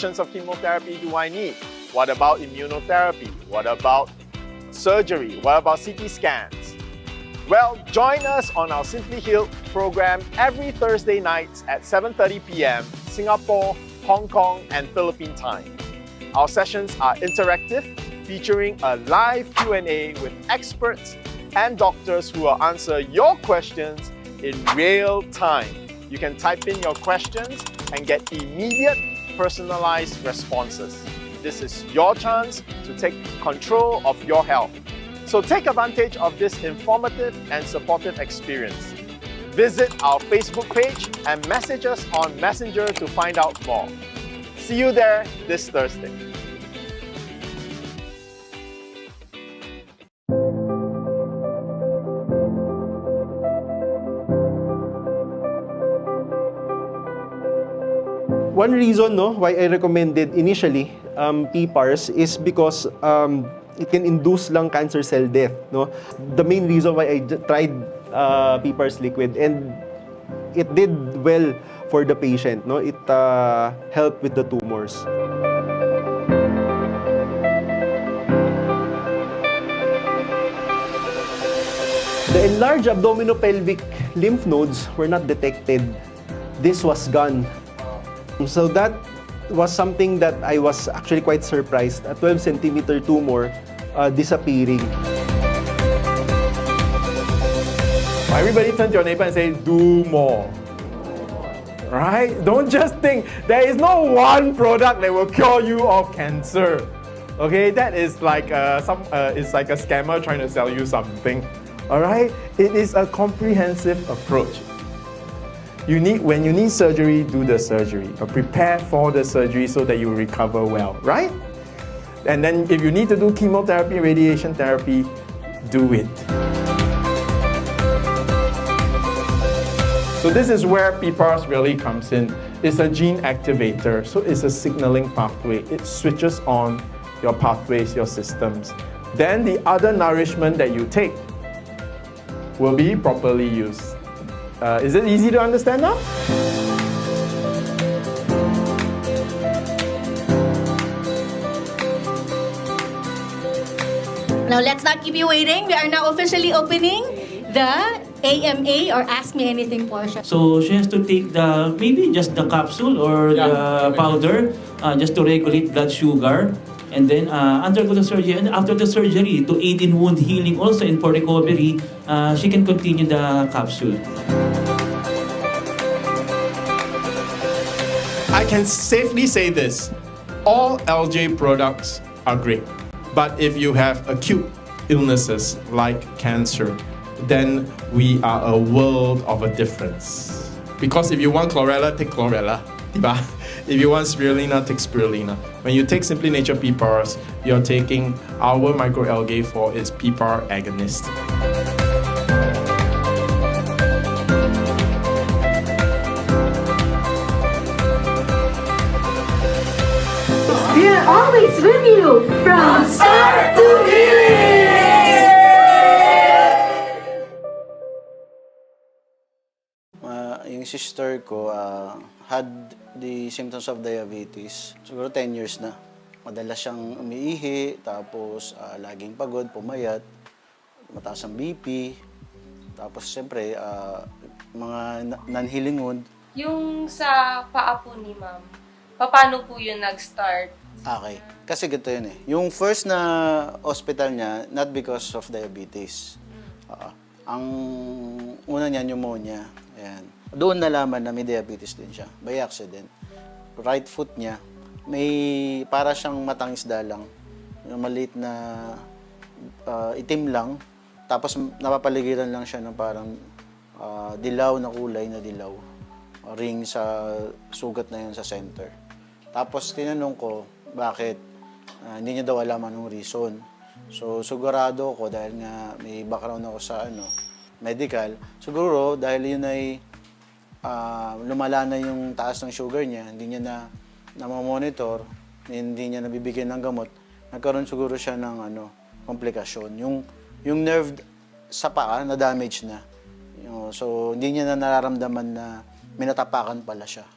sessions of chemotherapy do I need? What about immunotherapy? What about surgery? What about CT scans? Well, join us on our Simply Healed program every Thursday nights at 7:30 p.m. Singapore, Hong Kong, and Philippine time. Our sessions are interactive, featuring a live Q&A with experts and doctors who will answer your questions in real time. You can type in your questions and get immediate, personalized responses. This is your chance to take control of your health. So take advantage of this informative and supportive experience. Visit our Facebook page and message us on Messenger to find out more. See you there this Thursday. One reason why I recommended initially PPARS is because it can induce lung cancer cell death. The main reason why I tried PPARS liquid, and it did well for the patient. It helped with the tumors. The enlarged abdominopelvic lymph nodes were not detected. This was gone. So that was something that I was actually quite surprised. A 12-centimeter tumor disappearing. Everybody turn to your neighbor and say, do more. Right? Don't just think there is no one product that will cure you of cancer. Okay, that is like it's like a scammer trying to sell you something. All right, it is a comprehensive approach. When you need surgery, do the surgery. Or prepare for the surgery so that you recover well, right? And then if you need to do chemotherapy, radiation therapy, do it. So this is where PPARS really comes in. It's a gene activator, so it's a signaling pathway. It switches on your pathways, your systems. Then the other nourishment that you take will be properly used. Is it easy to understand now? Now let's not keep you waiting. We are now officially opening the AMA or Ask Me Anything portion. So she has to take maybe just the capsule or the powder just to regulate blood sugar. And then undergo the surgery. And after the surgery, to aid in wound healing also and for recovery, she can continue the capsule. I can safely say this, all LJ products are great. But if you have acute illnesses like cancer, then we are a world of a difference. Because if you want chlorella, take chlorella. Diba? If you want spirulina, take spirulina. When you take Simply Nature PPARS, you're taking our microalgae for its PPAR agonist. We are always with you from start to finish. Yung sister ko had the symptoms of diabetes. Siguro 10 years na. Madalas siyang umiihi, tapos laging pagod, pumayat, mataas ang BP. Tapos siyempre, mga non-healing wound. Yung sa paa po ni ma'am, paano po yun nag-start? Okay. Kasi ganito yun eh. Yung first na hospital niya, not because of diabetes. Ang una niya, pneumonia. Ayan. Doon nalaman na may diabetes din siya, by accident. Right foot niya, may para siyang matang isda lang. Yung maliit na itim lang. Tapos napapaligiran lang siya ng parang dilaw na kulay na dilaw. Ring sa sugat na yun sa center. Tapos tinanong ko, bakit? Hindi niya daw alam anong reason. So sigurado ko dahil nga may background ako sa medical, siguro dahil yun ay lumala na yung taas ng sugar niya, hindi niya na monitor, hindi niya nabibigyan ng gamot, nagkaroon siguro siya ng komplikasyon. Yung nerve sa paa na damage na. So hindi niya na nararamdaman na minatapakan pala siya.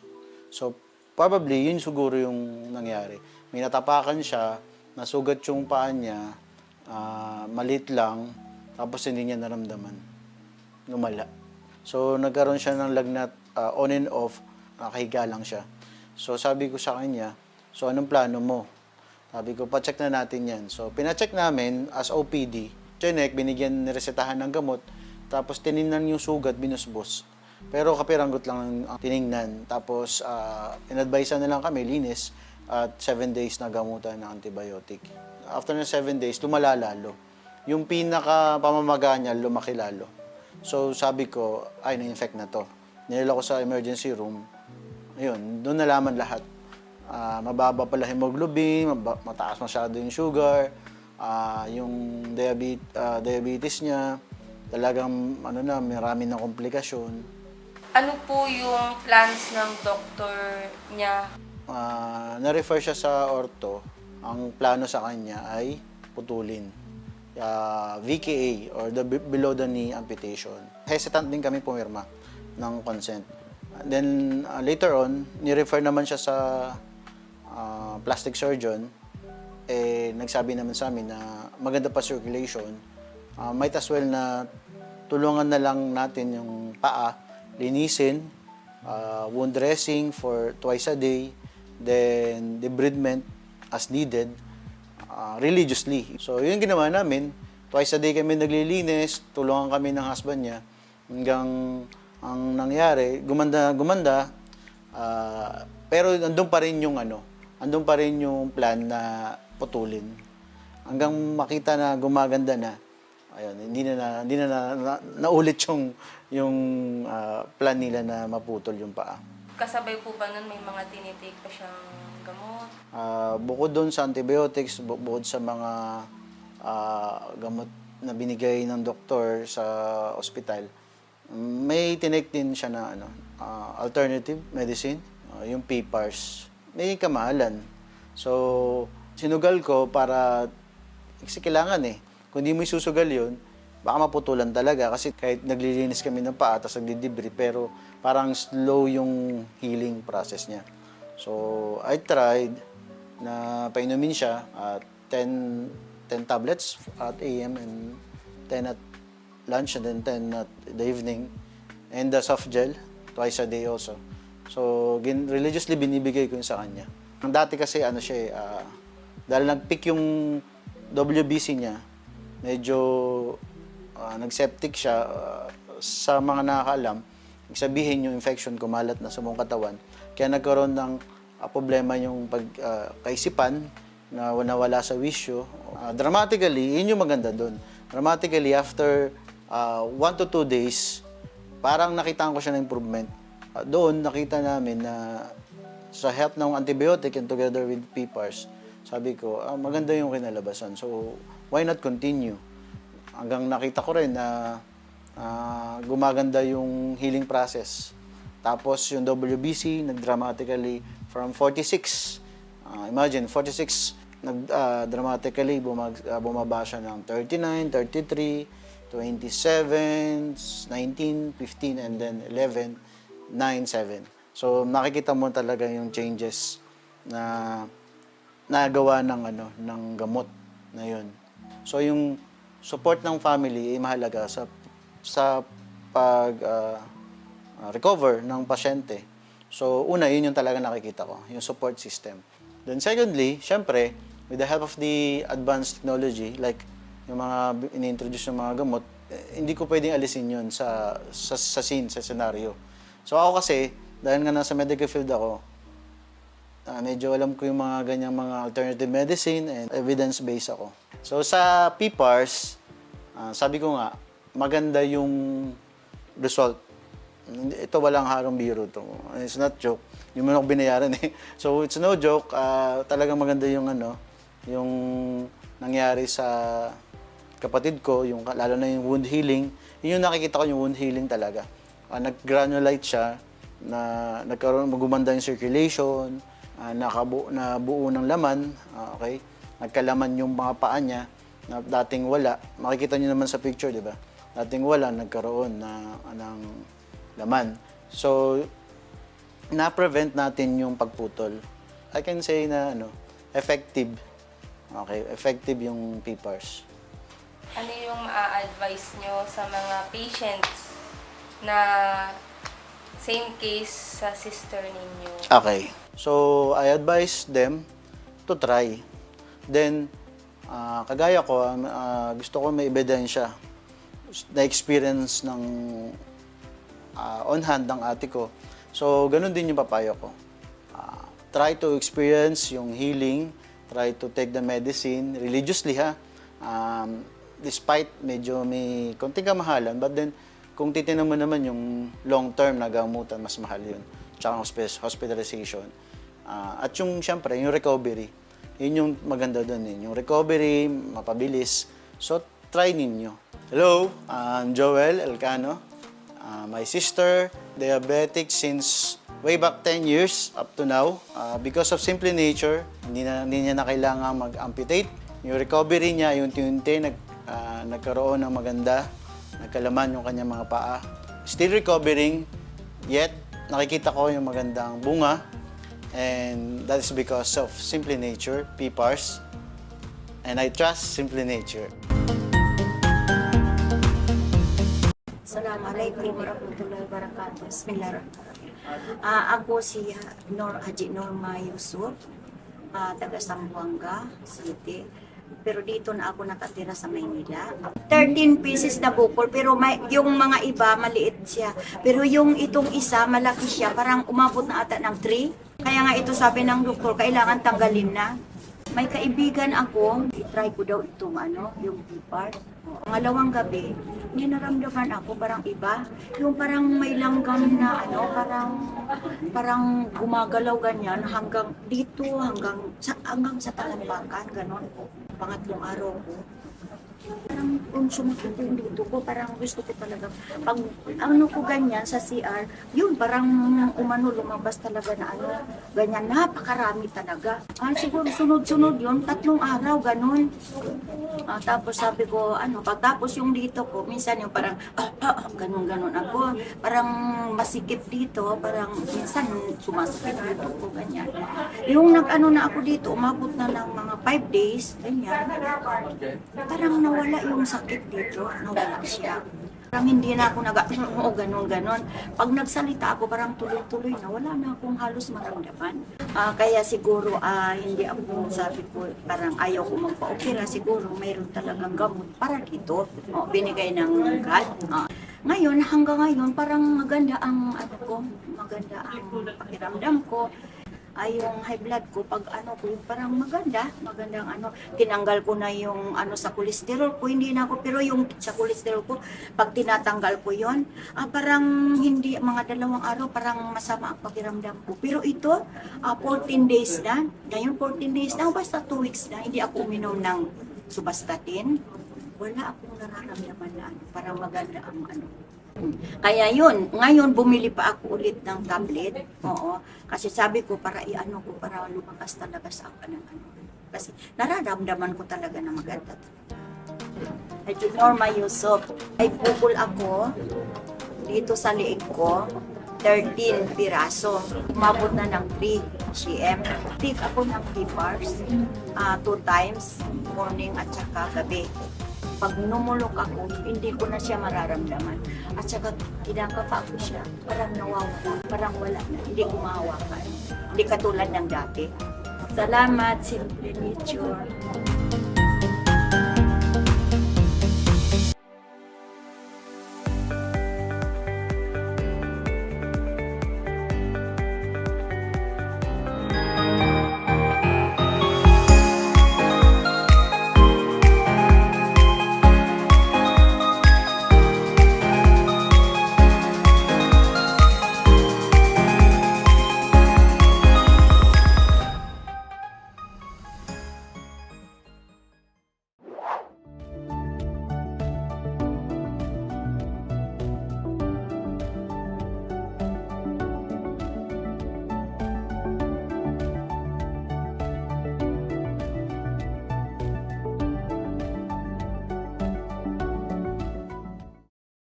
So probably yun siguro yung nangyari. May natapakan siya, nasugat yung paa niya, maliit lang, tapos hindi niya naramdaman. Lumala. So, nagkaroon siya ng lagnat on and off, nakahiga lang siya. So, sabi ko sa kanya, so anong plano mo? Sabi ko, pa-check na natin yan. So, pina-check namin as OPD. Chinek, binigyan, niresetahan ng gamot. Tapos, tinignan yung sugat, binusbos. Pero kapiranggot lang ang tinignan. Tapos, in-advise na lang kami, linis, at 7 days na gamutan ng antibiotic. After ng 7 days, lumala lalo. Yung pinaka-pamamaga niya, lumaki lalo. So, sabi ko, ay, na-infect na to. Nilala ko sa emergency room. Ayun, doon nalaman lahat. Mababa pala hemoglobin, mataas masyado yung sugar, yung diabetes niya, talagang marami ng komplikasyon. Ano po yung plans ng doktor niya? Na-refer siya sa ortho. Ang plano sa kanya ay putulin. VKA or the below the knee amputation. Hesitant din kami pumirma ng consent. Then later on, ni-refer naman siya sa plastic surgeon. Nagsabi naman sa amin na maganda pa circulation. Might as well na tulungan na lang natin yung paa, linisin, wound dressing for twice a day, then debridement as needed, religiously. So, yun ginawa namin. Twice a day kami naglilinis, tulungan kami ng husband niya. Hanggang ang nangyari, gumanda, pero andun pa rin yung plan na putulin. Hanggang makita na gumaganda na, ayun, hindi na naulit yung plan nila na maputol yung paa. Kasabay po ba nun may mga tinitake pa siyang gamot? Bukod doon sa antibiotics, bukod sa mga gamot na binigay ng doktor sa ospital, may tinake din siya na alternative medicine, yung PPARS. May kamahalan. So, sinugal ko para, kasi kailangan kung di mo isusugal yun, baka maputulan talaga. Kasi kahit naglilinis kami ng paa, tapos nagdidibri, pero parang slow yung healing process niya. So, I tried na painumin siya at 10 tablets at AM and 10 at lunch and then 10 at the evening. And the soft gel, twice a day also. So, religiously binibigay ko yun sa kanya. Ang dati kasi dahil nag-peak yung WBC niya, medyo nag-septic siya. Sa mga nakakaalam, sabihin yung infection kumalat na sa buong katawan. Kaya nagkaroon ng problema yung kaisipan na nawala sa wisyo. Dramatically, yun yung maganda doon. Dramatically, after 1 to 2 days, parang nakita ko siya ng improvement. Doon, nakita namin na sa help ng antibiotic and together with PPARS, sabi ko, maganda yung kinalabasan. So, why not continue? Hanggang nakita ko rin na gumaganda yung healing process. Tapos yung WBC, nag-dramatically from 46. Imagine, 46, dramatically bumaba siya ng 39, 33, 27, 19, 15, and then 11, 9, 7. So, nakikita mo talaga yung changes na nagawa ng gamot na yun. So, yung support ng family ay mahalaga sa recover ng pasyente. So, una, yun yung talaga nakikita ko, yung support system. Then secondly, syempre, with the help of the advanced technology, like yung mga ini-introduce ng mga gamot, hindi ko pwedeng alisin yun sa scene, sa scenario. So, ako kasi, dahil nga nasa medical field ako, medyo alam ko yung mga ganyang mga alternative medicine and evidence-based ako. So, sa PPARS, sabi ko nga, maganda yung result. Ito walang harong biro to. It's not joke. Yung man ako binayaran So, it's no joke. Talagang maganda yung yung nangyari sa kapatid ko, lalo na yung wound healing. Yun yung nakikita ko yung wound healing talaga. Nag-granulate siya, gumanda yung circulation, nabuo ng laman, okay? Nagkalaman yung mga paa niya na dating wala. Makikita niyo naman sa picture, di ba? Dating wala, nagkaroon ng laman. So, na-prevent natin yung pagputol. I can say na effective. Okay, effective yung PPARS. Ano yung ma-advise nyo sa mga patients na same case sa sister ninyo? Okay. So, I advise them to try. Then, kagaya ko, gusto ko may ebidensya na experience ng on hand ng ate ko. So, ganun din yung papayo ko. Try to experience yung healing, try to take the medicine religiously ha. Despite medyo may konting kamahalan, but then kung titignan mo naman yung long term na gamutan, mas mahal yun. Tsaka hospitalization. At yung siyempre, yung recovery. Yun yung maganda doon eh. Yung recovery, mapabilis. So, try ninyo. Hello, I'm Joel Elcano. My sister, diabetic since way back 10 years up to now. Because of Simply Nature, hindi niya na kailangan mag-amputate. Yung recovery niya, yung unti-unti nagkaroon ng maganda, nagkalaman yung kanyang mga paa. Still recovering, yet nakikita ko yung magandang bunga. And that is because of Simply Nature, PPARS. And I trust Simply Nature. Assalamualaikum warahmatullahi wabarakatuh. Bismillahirrahmanirrahim. Ako si Haji Norma Yusuf, taga Zamboanga City. Pero dito na ako nakatira sa Maynila. 13 pieces na bukol, pero yung mga iba maliit siya. Pero yung itong isa, malaki siya, parang umabot na ata ng 3. Kaya nga ito sabi ng doktor, kailangan tanggalin na. May kaibigan ako, i-try ko daw itong yung PPARS. Pangalawang gabi, may naramdaman ako parang iba. Yung parang may langgam na parang gumagalaw ganyan hanggang dito, hanggang sa talampakan, ganon. Pangatlong araw ko. Parang kung sumakit yung dito ko, parang gusto ko talaga. Pag ko ganyan sa CR, yun parang lumabas talaga na ganyan, napakarami talaga. Siguro sunod-sunod yun, 3 araw, ganun. Tapos sabi ko, pagtapos yung dito ko, minsan yung parang, ganun-ganun ako. Parang masikip dito, parang minsan sumasakit dito ko, ganyan. Yung na ako dito, umabot na ng mga 5 days, ganyan. Parang nawala yung sakit dito, nawala siya. Parang hindi na ako ganun-ganon. Pag nagsalita ako, parang tuloy-tuloy na, wala na akong halos maramdaman. Kaya siguro, hindi ako, sabi ko, parang ayaw ko magpa-opera. Siguro, mayroon talagang gamot para dito. Binigay ng God. Ngayon, hanggang ngayon, parang maganda ang, maganda ang pakiramdam ko. Yung high blood ko, pag parang magandang tinanggal ko na yung sa cholesterol ko, hindi na ako, pero yung sa cholesterol ko, pag tinatanggal ko yon, parang hindi, mga 2 araw, parang masama ang pakiramdam ko. Pero ito, 14 days na, ngayon 14 days na, basta 2 weeks na, hindi ako uminom ng subastatin, wala akong nararamdaman na parang maganda ang Kaya yun, ngayon bumili pa ako ulit ng tablet. Oo. Kasi sabi ko para para lumakas talaga sa akin ng Kasi nararamdaman ko talaga na maganda. Haji Norma Yusuf, ay bukol ako dito sa liig ko, 13 piraso. Umabot na ng 3 cm. Take ako ng PPARS 2 times, morning at saka gabi. Pag numulok ako, hindi ko na siya mararamdaman. At saka, kinakapa ko siya, parang nawawala, parang wala na, hindi ko mahawakan. Hindi katulad ng dati. Salamat, Simply Nature.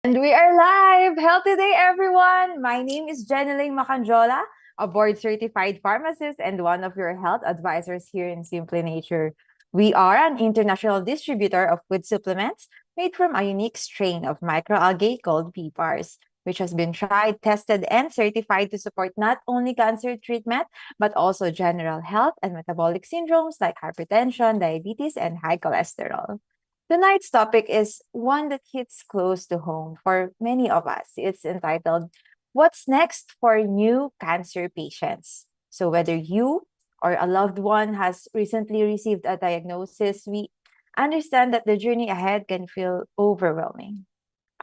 And we are live! Healthy day, everyone! My name is Jhen Lim a board-certified pharmacist and one of your health advisors here in Simply Nature. We are an international distributor of food supplements made from a unique strain of microalgae called PPARS, which has been tried, tested, and certified to support not only cancer treatment, but also general health and metabolic syndromes like hypertension, diabetes, and high cholesterol. Tonight's topic is one that hits close to home for many of us. It's entitled, What's Next for New Cancer Patients? So whether you or a loved one has recently received a diagnosis, we understand that the journey ahead can feel overwhelming.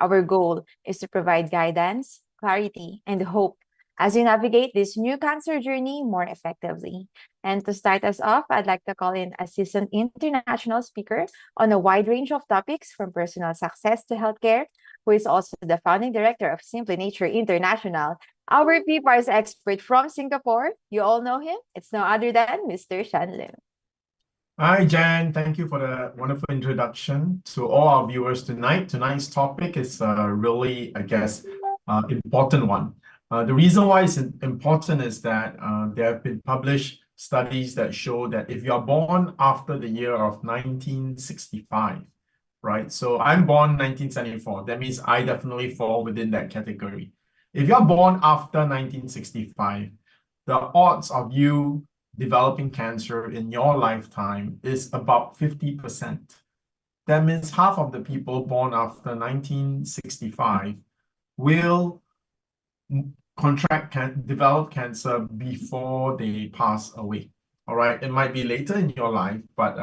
Our goal is to provide guidance, clarity, and hope as we navigate this new cancer journey more effectively. And to start us off, I'd like to call in a seasoned international speaker on a wide range of topics from personal success to healthcare, who is also the founding director of Simply Nature International, our PPARS expert from Singapore. You all know him. It's no other than Mr. Shyan Lim. Hi, Jhen. Thank you for the wonderful introduction to all our viewers tonight. Tonight's topic is a really, I guess, important one. The reason why it's important is that there have been published studies that show that if you are born after the year of 1965, right? So I'm born 1974. That means I definitely fall within that category. If you're born after 1965, the odds of you developing cancer in your lifetime is about 50%. That means half of the people born after 1965 will develop cancer before they pass away. All right, it might be later in your life, but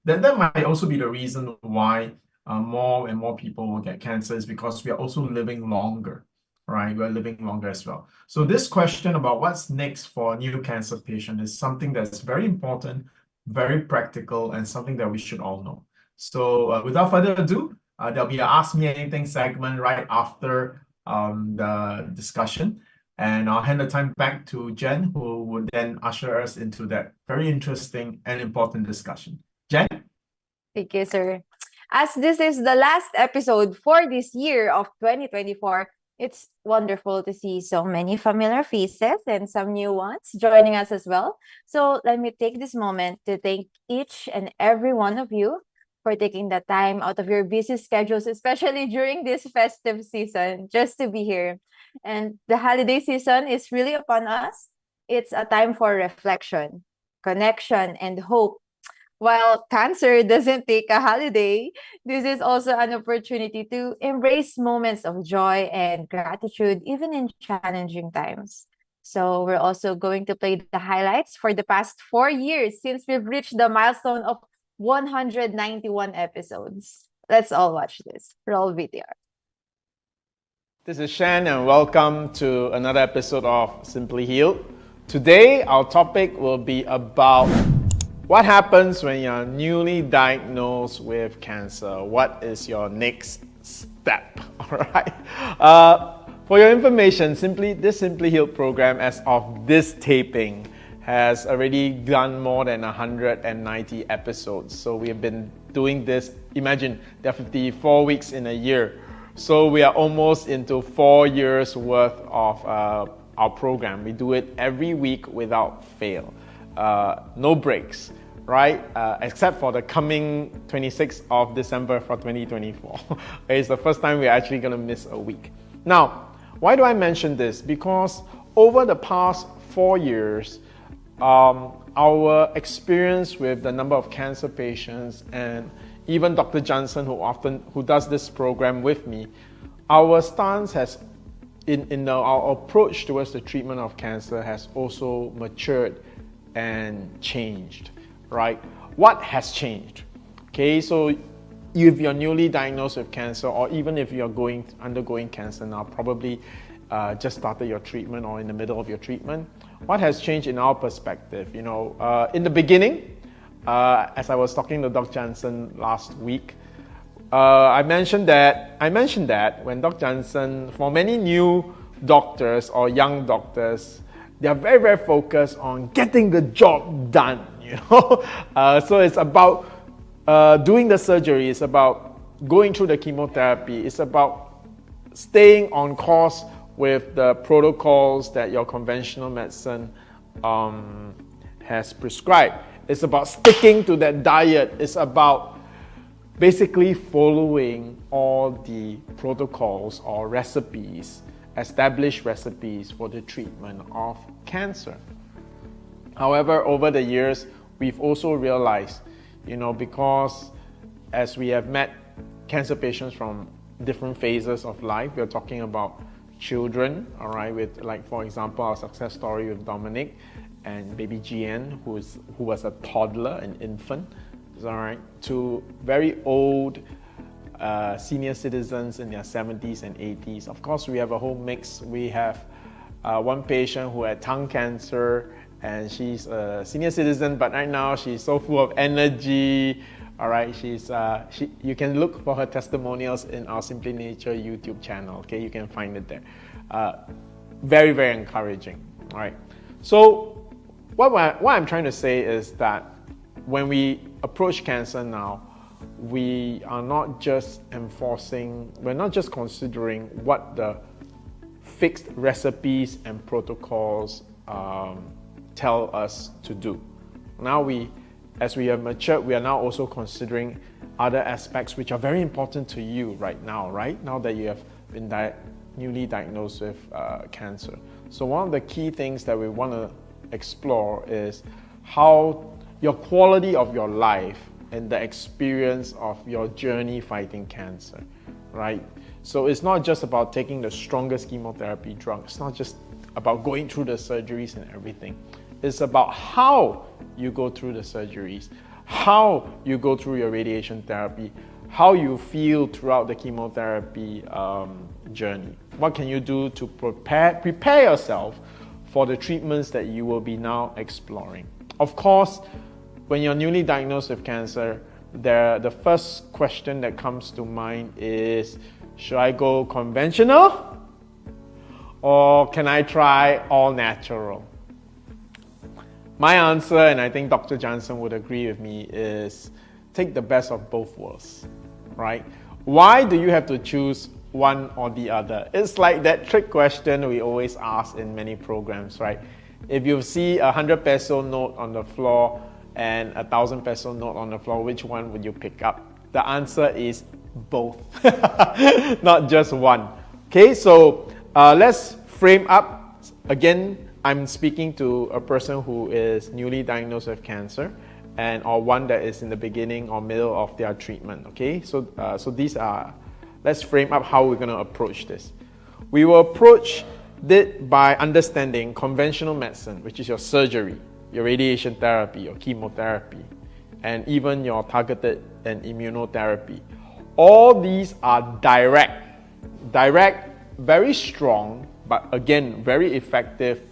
that might also be the reason why more and more people will get cancer, is because we are also living longer. Right, we're living longer as well. So this question about what's next for a new cancer patient is something that's very important, very practical, and something that we should all know. So without further ado, there'll be an Ask Me Anything segment right after the discussion. And I'll hand the time back to Jhen, who would then usher us into that very interesting and important discussion. Jhen? Thank you, sir. As this is the last episode for this year of 2024, it's wonderful to see so many familiar faces and some new ones joining us as well. So let me take this moment to thank each and every one of you for taking the time out of your busy schedules, especially during this festive season, just to be here. And the holiday season is really upon us. It's a time for reflection, connection, and hope. While cancer doesn't take a holiday, this is also an opportunity to embrace moments of joy and gratitude, even in challenging times. So we're also going to play the highlights for the past 4 years since we've reached the milestone of 191 episodes. Let's all watch this. Roll VTR. This is Shyan and welcome to another episode of Simply Healed. Today, our topic will be about what happens when you're newly diagnosed with cancer. What is your next step? All right. For your information, this Simply Healed program, as of this taping, has already done more than 190 episodes. So we have been doing this. Imagine there are 54 weeks in a year. So we are almost into 4 years worth of our program. We do it every week without fail. No breaks, right? Except for the coming 26th of December for 2024. It's the first time we're actually going to miss a week. Now, why do I mention this? Because over the past 4 years, our experience with the number of cancer patients and even Dr. Jansen, who does this program with me, our stance has our approach towards the treatment of cancer has also matured and changed, right? What has changed? Okay, so if you're newly diagnosed with cancer, or even if you're undergoing cancer now, probably just started your treatment or in the middle of your treatment, what has changed in our perspective? You know, in the beginning, as I was talking to Dr. Jansen last week, I mentioned that when Dr. Jansen, for many new doctors or young doctors, they are very, very focused on getting the job done, you know. So it's about doing the surgery, it's about going through the chemotherapy, it's about staying on course with the protocols that your conventional medicine has prescribed. It's about sticking to that diet. It's about basically following all the protocols or recipes, established recipes for the treatment of cancer. However, over the years, we've also realized, because as we have met cancer patients from different phases of life, we're talking about children, all right, with, like, for example, our success story with Dominic and baby Jhen, who was a toddler, an infant, all right, to very old senior citizens in their 70s and 80s. Of course, we have a whole mix. We have one patient who had tongue cancer, and she's a senior citizen, but right now she's so full of energy. All right, you can look for her testimonials in our Simply Nature YouTube channel. Okay, you can find it there. Very, very encouraging. All right. So what I'm trying to say is that when we approach cancer now, we are not just we're not just considering what the fixed recipes and protocols tell us to do. Now as we have matured, we are now also considering other aspects which are very important to you right now that you have been newly diagnosed with cancer. So one of the key things that we want to explore is how your quality of your life and the experience of your journey fighting cancer, right? So it's not just about taking the strongest chemotherapy drug. It's not just about going through the surgeries and everything. It's about how you go through the surgeries, how you go through your radiation therapy, how you feel throughout the chemotherapy journey. What can you do to prepare yourself for the treatments that you will be now exploring? Of course, when you're newly diagnosed with cancer, the first question that comes to mind is, should I go conventional or can I try all natural? My answer, and I think Dr. Jansen would agree with me, is take the best of both worlds, right? Why do you have to choose one or the other? It's like that trick question we always ask in many programs, right? If you see 100 peso note on the floor and 1,000 peso note on the floor, which one would you pick up? The answer is both, not just one. Okay, so let's frame up. Again, I'm speaking to a person who is newly diagnosed with cancer or one that is in the beginning or middle of their treatment. Okay, so let's frame up how we're going to approach this. We will approach it by understanding conventional medicine, which is your surgery, your radiation therapy, your chemotherapy, and even your targeted and immunotherapy. All these are direct, very strong, but again, very effective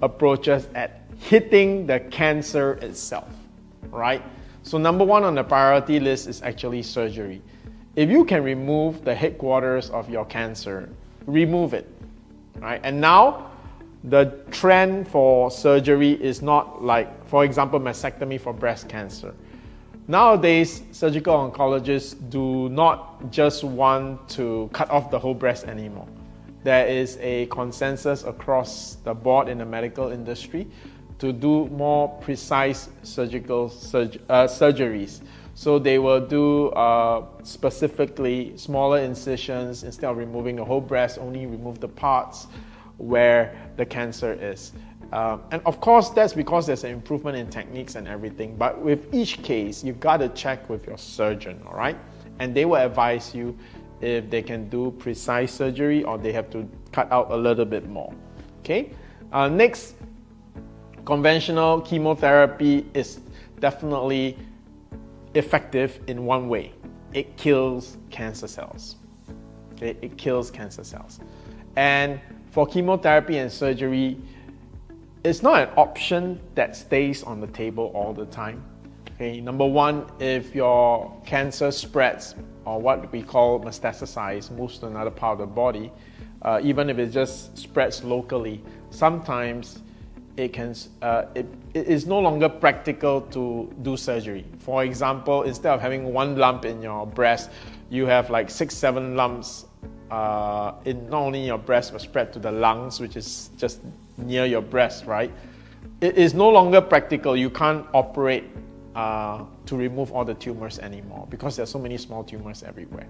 approaches at hitting the cancer itself, right? So number one on the priority list is actually surgery. If you can remove the headquarters of your cancer, remove it, right? And now the trend for surgery is not like, for example, mastectomy for breast cancer. Nowadays, surgical oncologists do not just want to cut off the whole breast anymore. There is a consensus across the board in the medical industry to do more precise surgical surgeries. So they will do specifically smaller incisions. Instead of removing the whole breast, only remove the parts where the cancer is. And of course, that's because there's an improvement in techniques and everything. But with each case, you've got to check with your surgeon, all right? And they will advise you if they can do precise surgery or they have to cut out a little bit more. Okay. Next, conventional chemotherapy is definitely effective in one way. It kills cancer cells. Okay, it kills cancer cells. And for chemotherapy and surgery, it's not an option that stays on the table all the time. Okay, number one, if your cancer spreads, or what we call metastasize, moves to another part of the body, even if it just spreads locally, sometimes it is no longer practical to do surgery. For example, instead of having one lump in your breast, you have like 6-7 lumps in not only your breast but spread to the lungs, which is just near your breast, right? It is no longer practical. You can't operate to remove all the tumors anymore because there's so many small tumors everywhere.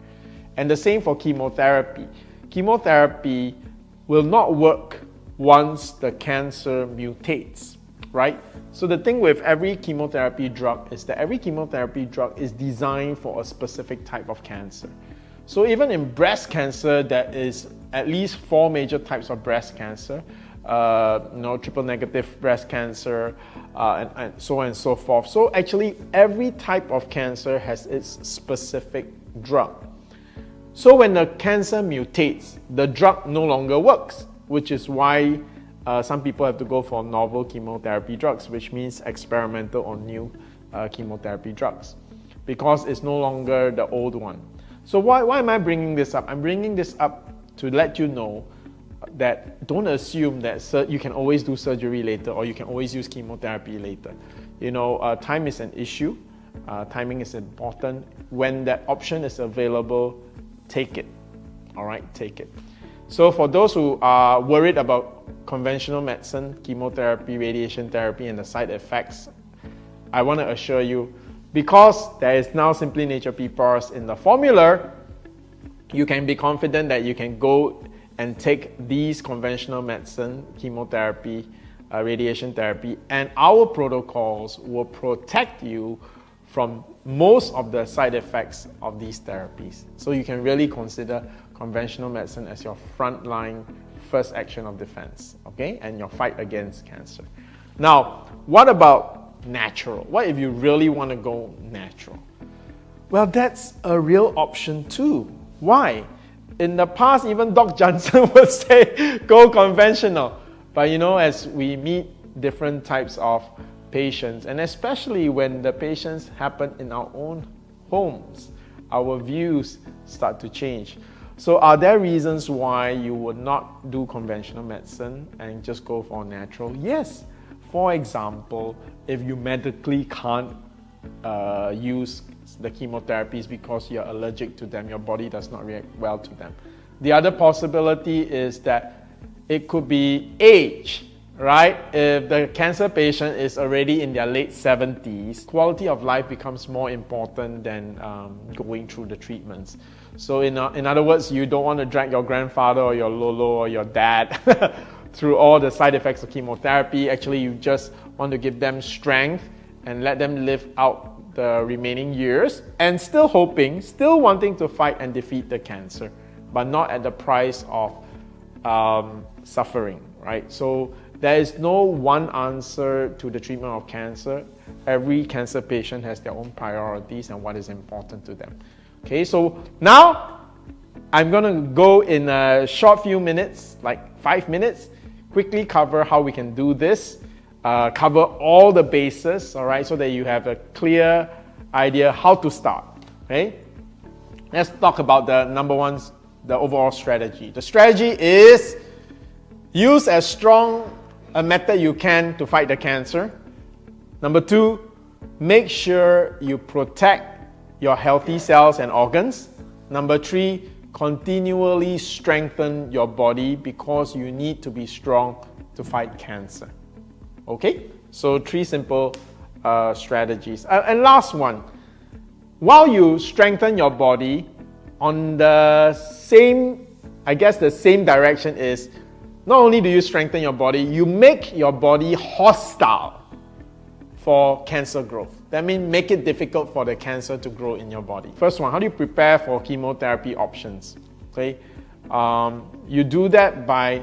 And the same for chemotherapy. Chemotherapy will not work once the cancer mutates, right? So the thing with every chemotherapy drug is that every chemotherapy drug is designed for a specific type of cancer. So even in breast cancer, there is at least 4 major types of breast cancer. Triple negative breast cancer, and so on and so forth. So actually, every type of cancer has its specific drug. So when the cancer mutates, the drug no longer works, which is why some people have to go for novel chemotherapy drugs, which means experimental or new chemotherapy drugs, because it's no longer the old one. So why am I bringing this up? I'm bringing this up to let you know that don't assume that you can always do surgery later or you can always use chemotherapy later. Time is an issue. Timing is important. When that option is available, take it. All right, take it. So for those who are worried about conventional medicine, chemotherapy, radiation therapy, and the side effects, I want to assure you, because there is now Simply Nature PPARS in the formula, you can be confident that you can go and take these conventional medicine, chemotherapy, radiation therapy, and our protocols will protect you from most of the side effects of these therapies. So you can really consider conventional medicine as your frontline first action of defense, okay? And your fight against cancer. Now, what about natural? What if you really want to go natural? Well, that's a real option too. Why? In the past, even Dr. Jansen would say, go conventional. But as we meet different types of patients, and especially when the patients happen in our own homes, our views start to change. So are there reasons why you would not do conventional medicine and just go for natural? Yes. For example, if you medically can't use the chemotherapies because you're allergic to them, your body does not react well to them. The other possibility is that it could be age, right? If the cancer patient is already in their late 70s, quality of life becomes more important than going through the treatments. So in other words, you don't want to drag your grandfather or your lolo or your dad through all the side effects of chemotherapy. Actually, you just want to give them strength and let them live out the remaining years, and still wanting to fight and defeat the cancer, but not at the price of suffering, right? So there is no one answer to the treatment of cancer. Every cancer patient has their own priorities and what is important to them. Okay, so now I'm gonna go in a short few minutes, like 5 minutes, quickly cover how we can do this. Cover all the bases, all right, so that you have a clear idea how to start, okay? Let's talk about the number one, the overall strategy. The strategy is use as strong a method you can to fight the cancer. Number 2, make sure you protect your healthy cells and organs. Number 3, continually strengthen your body because you need to be strong to fight cancer. Okay, so 3 simple strategies. And last one, while you strengthen your body, on the same direction is not only do you strengthen your body, you make your body hostile for cancer growth. That means make it difficult for the cancer to grow in your body. First one, how do you prepare for chemotherapy options? Okay, you do that by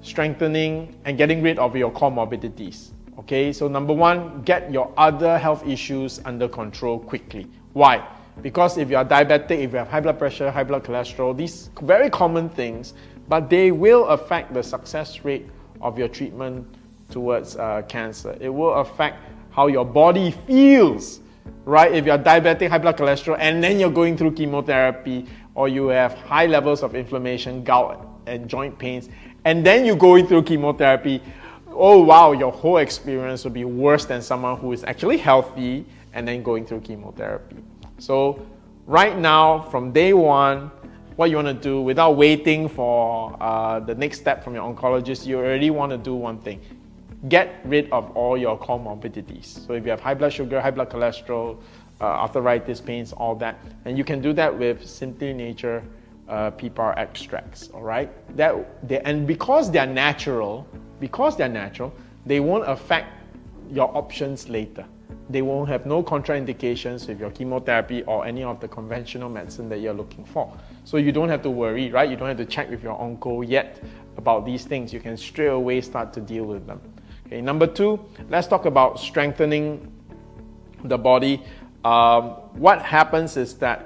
strengthening and getting rid of your comorbidities. Okay, so number 1, get your other health issues under control quickly. Why? Because if you are diabetic, if you have high blood pressure, high blood cholesterol, these very common things, but they will affect the success rate of your treatment towards cancer. It will affect how your body feels, right? If you're diabetic, high blood cholesterol, and then you're going through chemotherapy, or you have high levels of inflammation, gout, and joint pains, and then you're going through chemotherapy, oh wow, your whole experience will be worse than someone who is actually healthy and then going through chemotherapy. So right now, from day 1, what you want to do without waiting for the next step from your oncologist. You already want to do one thing. Get rid of all your comorbidities. So if you have high blood sugar, high blood cholesterol, arthritis, pains, all that, and you can do that with Simply Nature PPAR extracts, all right? And because they're natural, they won't affect your options later. They won't have no contraindications with your chemotherapy or any of the conventional medicine that you're looking for. So you don't have to worry, right? You don't have to check with your onco yet about these things. You can straight away start to deal with them. Okay, number 2, let's talk about strengthening the body. What happens is that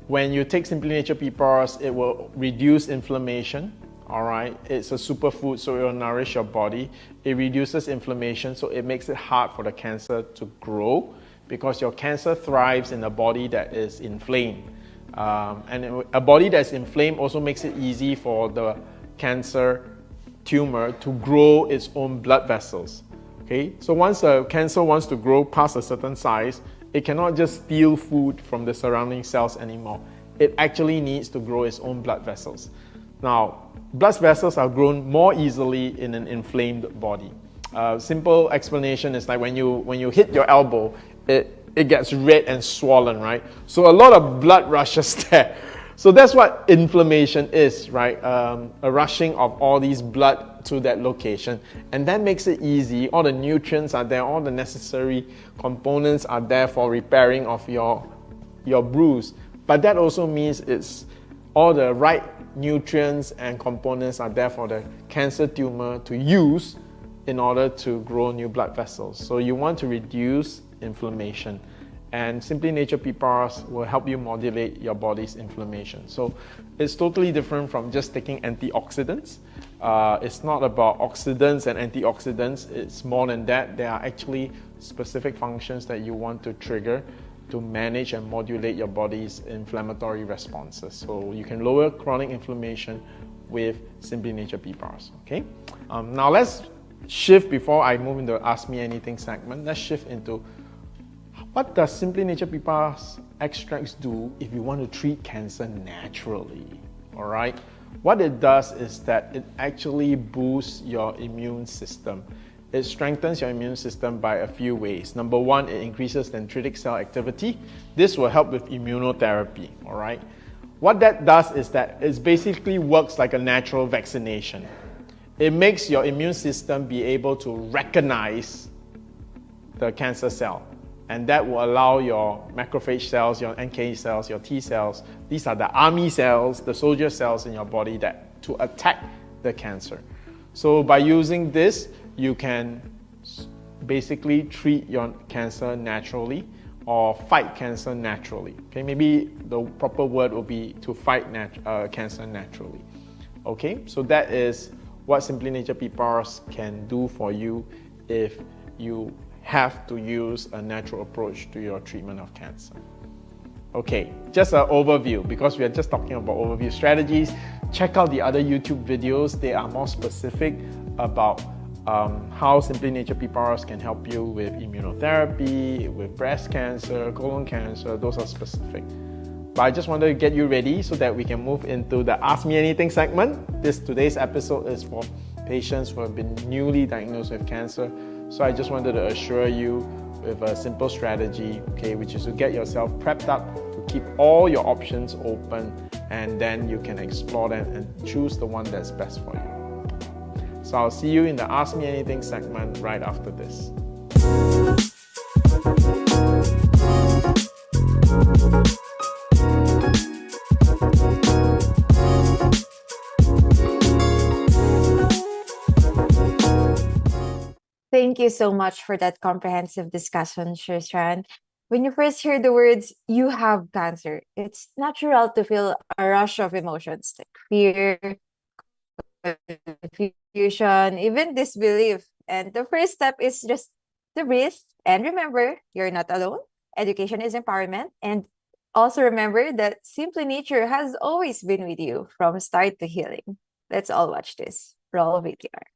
when you take Simply Nature PPARS, it will reduce inflammation. All right, it's a superfood, so it will nourish your body. It reduces inflammation, so it makes it hard for the cancer to grow, because your cancer thrives in a body that is inflamed. And a body that's inflamed also makes it easy for the cancer tumor to grow its own blood vessels. Okay, so once a cancer wants to grow past a certain size, it cannot just steal food from the surrounding cells anymore. It actually needs to grow its own blood vessels. Now, blood vessels are grown more easily in an inflamed body. Simple explanation is like when you hit your elbow, it gets red and swollen, right? So a lot of blood rushes there. So that's what inflammation is, right? A rushing of all these blood to that location. And that makes it easy. All the nutrients are there, all the necessary components are there for repairing of your bruise. But that also means it's all the right nutrients and components are there for the cancer tumor to use in order to grow new blood vessels. So you want to reduce inflammation, and Simply Nature PPARS will help you modulate your body's inflammation. So it's totally different from just taking antioxidants. It's not about oxidants and antioxidants. It's more than that. There are actually specific functions that you want to trigger to manage and modulate your body's inflammatory responses. So you can lower chronic inflammation with Simply Nature PPARS, okay? Now let's shift, before I move into Ask Me Anything segment, let's shift into what does Simply Nature PPARS extracts do if you want to treat cancer naturally, all right? What it does is that it actually boosts your immune system. It strengthens your immune system by a few ways. Number 1, it increases dendritic cell activity. This will help with immunotherapy, all right? What that does is that it basically works like a natural vaccination. It makes your immune system be able to recognize the cancer cell. And that will allow your macrophage cells, your NK cells, your T cells, these are the army cells, the soldier cells in your body to attack the cancer. So by using this, you can basically treat your cancer naturally or fight cancer naturally. Okay, maybe the proper word will be to fight cancer naturally. Okay, so that is what Simply Nature PPARS can do for you if you have to use a natural approach to your treatment of cancer. Okay, just an overview, because we are just talking about overview strategies. Check out the other YouTube videos. They are more specific about how Simply Nature PPARS can help you with immunotherapy, with breast cancer, colon cancer. Those are specific. But I just wanted to get you ready so that we can move into the Ask Me Anything segment. Today's episode is for patients who have been newly diagnosed with cancer. So I just wanted to assure you with a simple strategy, okay, which is to get yourself prepped up to keep all your options open, and then you can explore them and choose the one that's best for you. So I'll see you in the Ask Me Anything segment right after this. Thank you so much for that comprehensive discussion, Shyan. When you first hear the words, "you have cancer," it's natural to feel a rush of emotions like fear, confusion, even disbelief. And the first step is just to breathe and remember you're not alone. Education is empowerment. And also remember that Simply Nature has always been with you from start to healing. Let's all watch this. Roll VTR.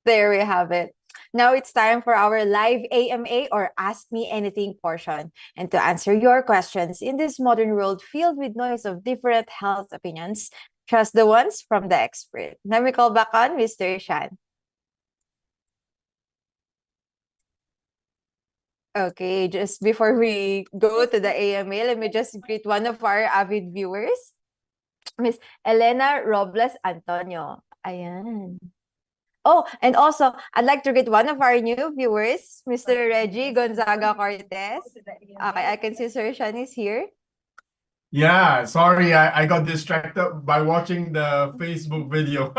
There we have it. Now it's time for our live AMA or Ask Me Anything portion. And to answer your questions in this modern world filled with noise of different health opinions, trust the ones from the expert. Let me call back on Mr. Shyan. Okay, just before we go to the AMA, let me just greet one of our avid viewers, Miss Elena Robles Antonio. Ayan. Oh, and also, I'd like to greet one of our new viewers, Mr. Reggie Gonzaga Cortez. Okay, I can see Sir Shyan is here. Yeah, sorry, I got distracted by watching the Facebook video.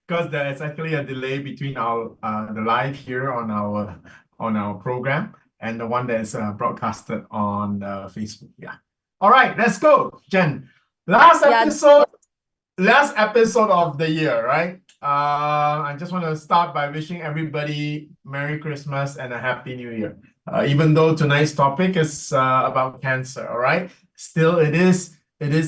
Because there's actually a delay between our the live here on our program and the one that's broadcasted on Facebook. Yeah. All right, let's go, Jhen. Last episode of the year, right? I just want to start by wishing everybody Merry Christmas and a Happy New Year. Even though tonight's topic is about cancer, all right? Still, it is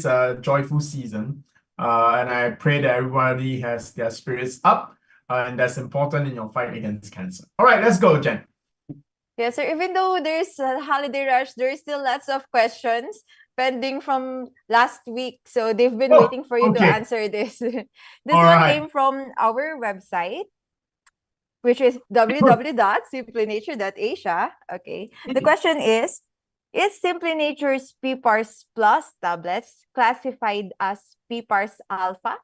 a joyful season, and I pray that everybody has their spirits up, and that's important in your fight against cancer. All right, let's go, Jhen. Yes, sir. Even though there's a holiday rush, there's still lots of questions pending from last week. So they've been waiting for you to answer this. This one came from our website, which is www.simplynature.asia. Okay. The question is Simply Nature's PPARS Plus tablets classified as PPARS Alpha?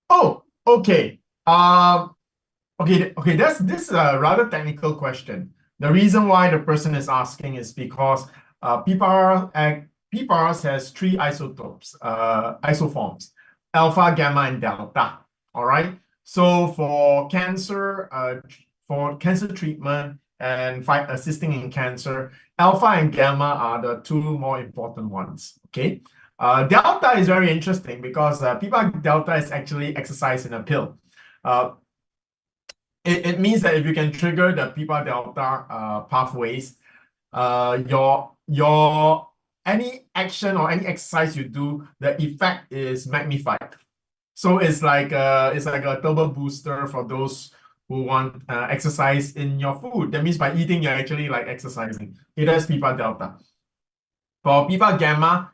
Oh, okay. Okay, this is a rather technical question. The reason why the person is asking is because PPARS has three isotopes, isoforms, alpha, gamma, and delta. All right. So for cancer treatment and assisting in cancer, alpha and gamma are the two more important ones. Okay. Delta is very interesting because PPAR delta is actually exercise in a pill. It means that if you can trigger the PPAR delta pathways, your any action or any exercise you do, the effect is magnified. So it's like a turbo booster for those who want exercise in your food. That means by eating, you're actually like exercising. It has PPAR delta. For PPAR gamma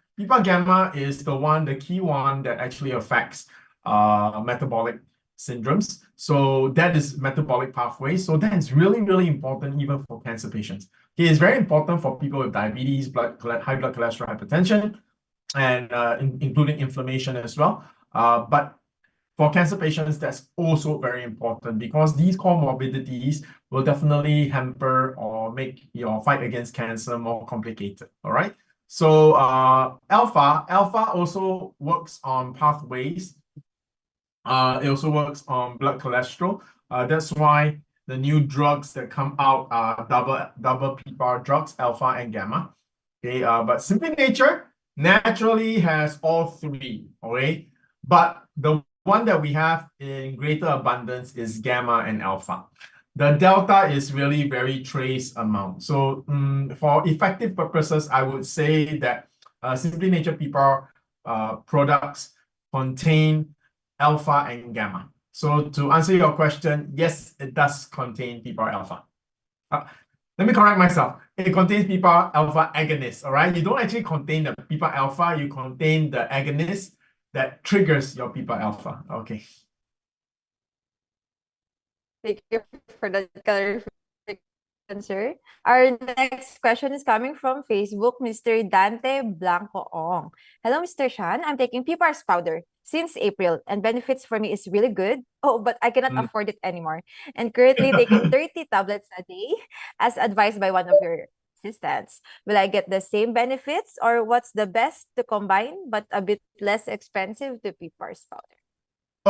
is the key one that actually affects metabolic syndromes. So that is metabolic pathway. So that is really, really important even for cancer patients. It is very important for people with diabetes, high blood cholesterol, hypertension, and including inflammation as well. But for cancer patients, that's also very important because these comorbidities will definitely hamper or make your fight against cancer more complicated. All right. So alpha also works on pathways. It also works on blood cholesterol. That's why the new drugs that come out are double PPAR drugs, alpha and gamma. Okay, but Simply Nature naturally has all three. Okay, but the one that we have in greater abundance is gamma and alpha. The delta is really very trace amount. So for effective purposes, I would say that Simply Nature PPAR products contain alpha and gamma. So to answer your question, yes, it does contain PPAR alpha. Let me correct myself. It contains PPAR alpha agonist, all right? You don't actually contain the PPAR alpha, you contain the agonist that triggers your PPAR alpha. Okay. Thank you for the clarification, sir. Our next question is coming from Facebook, Mr. Dante Blanco Ong. Hello, Mr. Shyan. I'm taking PPARS powder since April, and benefits for me is really good. Oh, but I cannot afford it anymore. And currently taking 30 tablets a day, as advised by one of your assistants. Will I get the same benefits, or what's the best to combine but a bit less expensive to PPARS powder?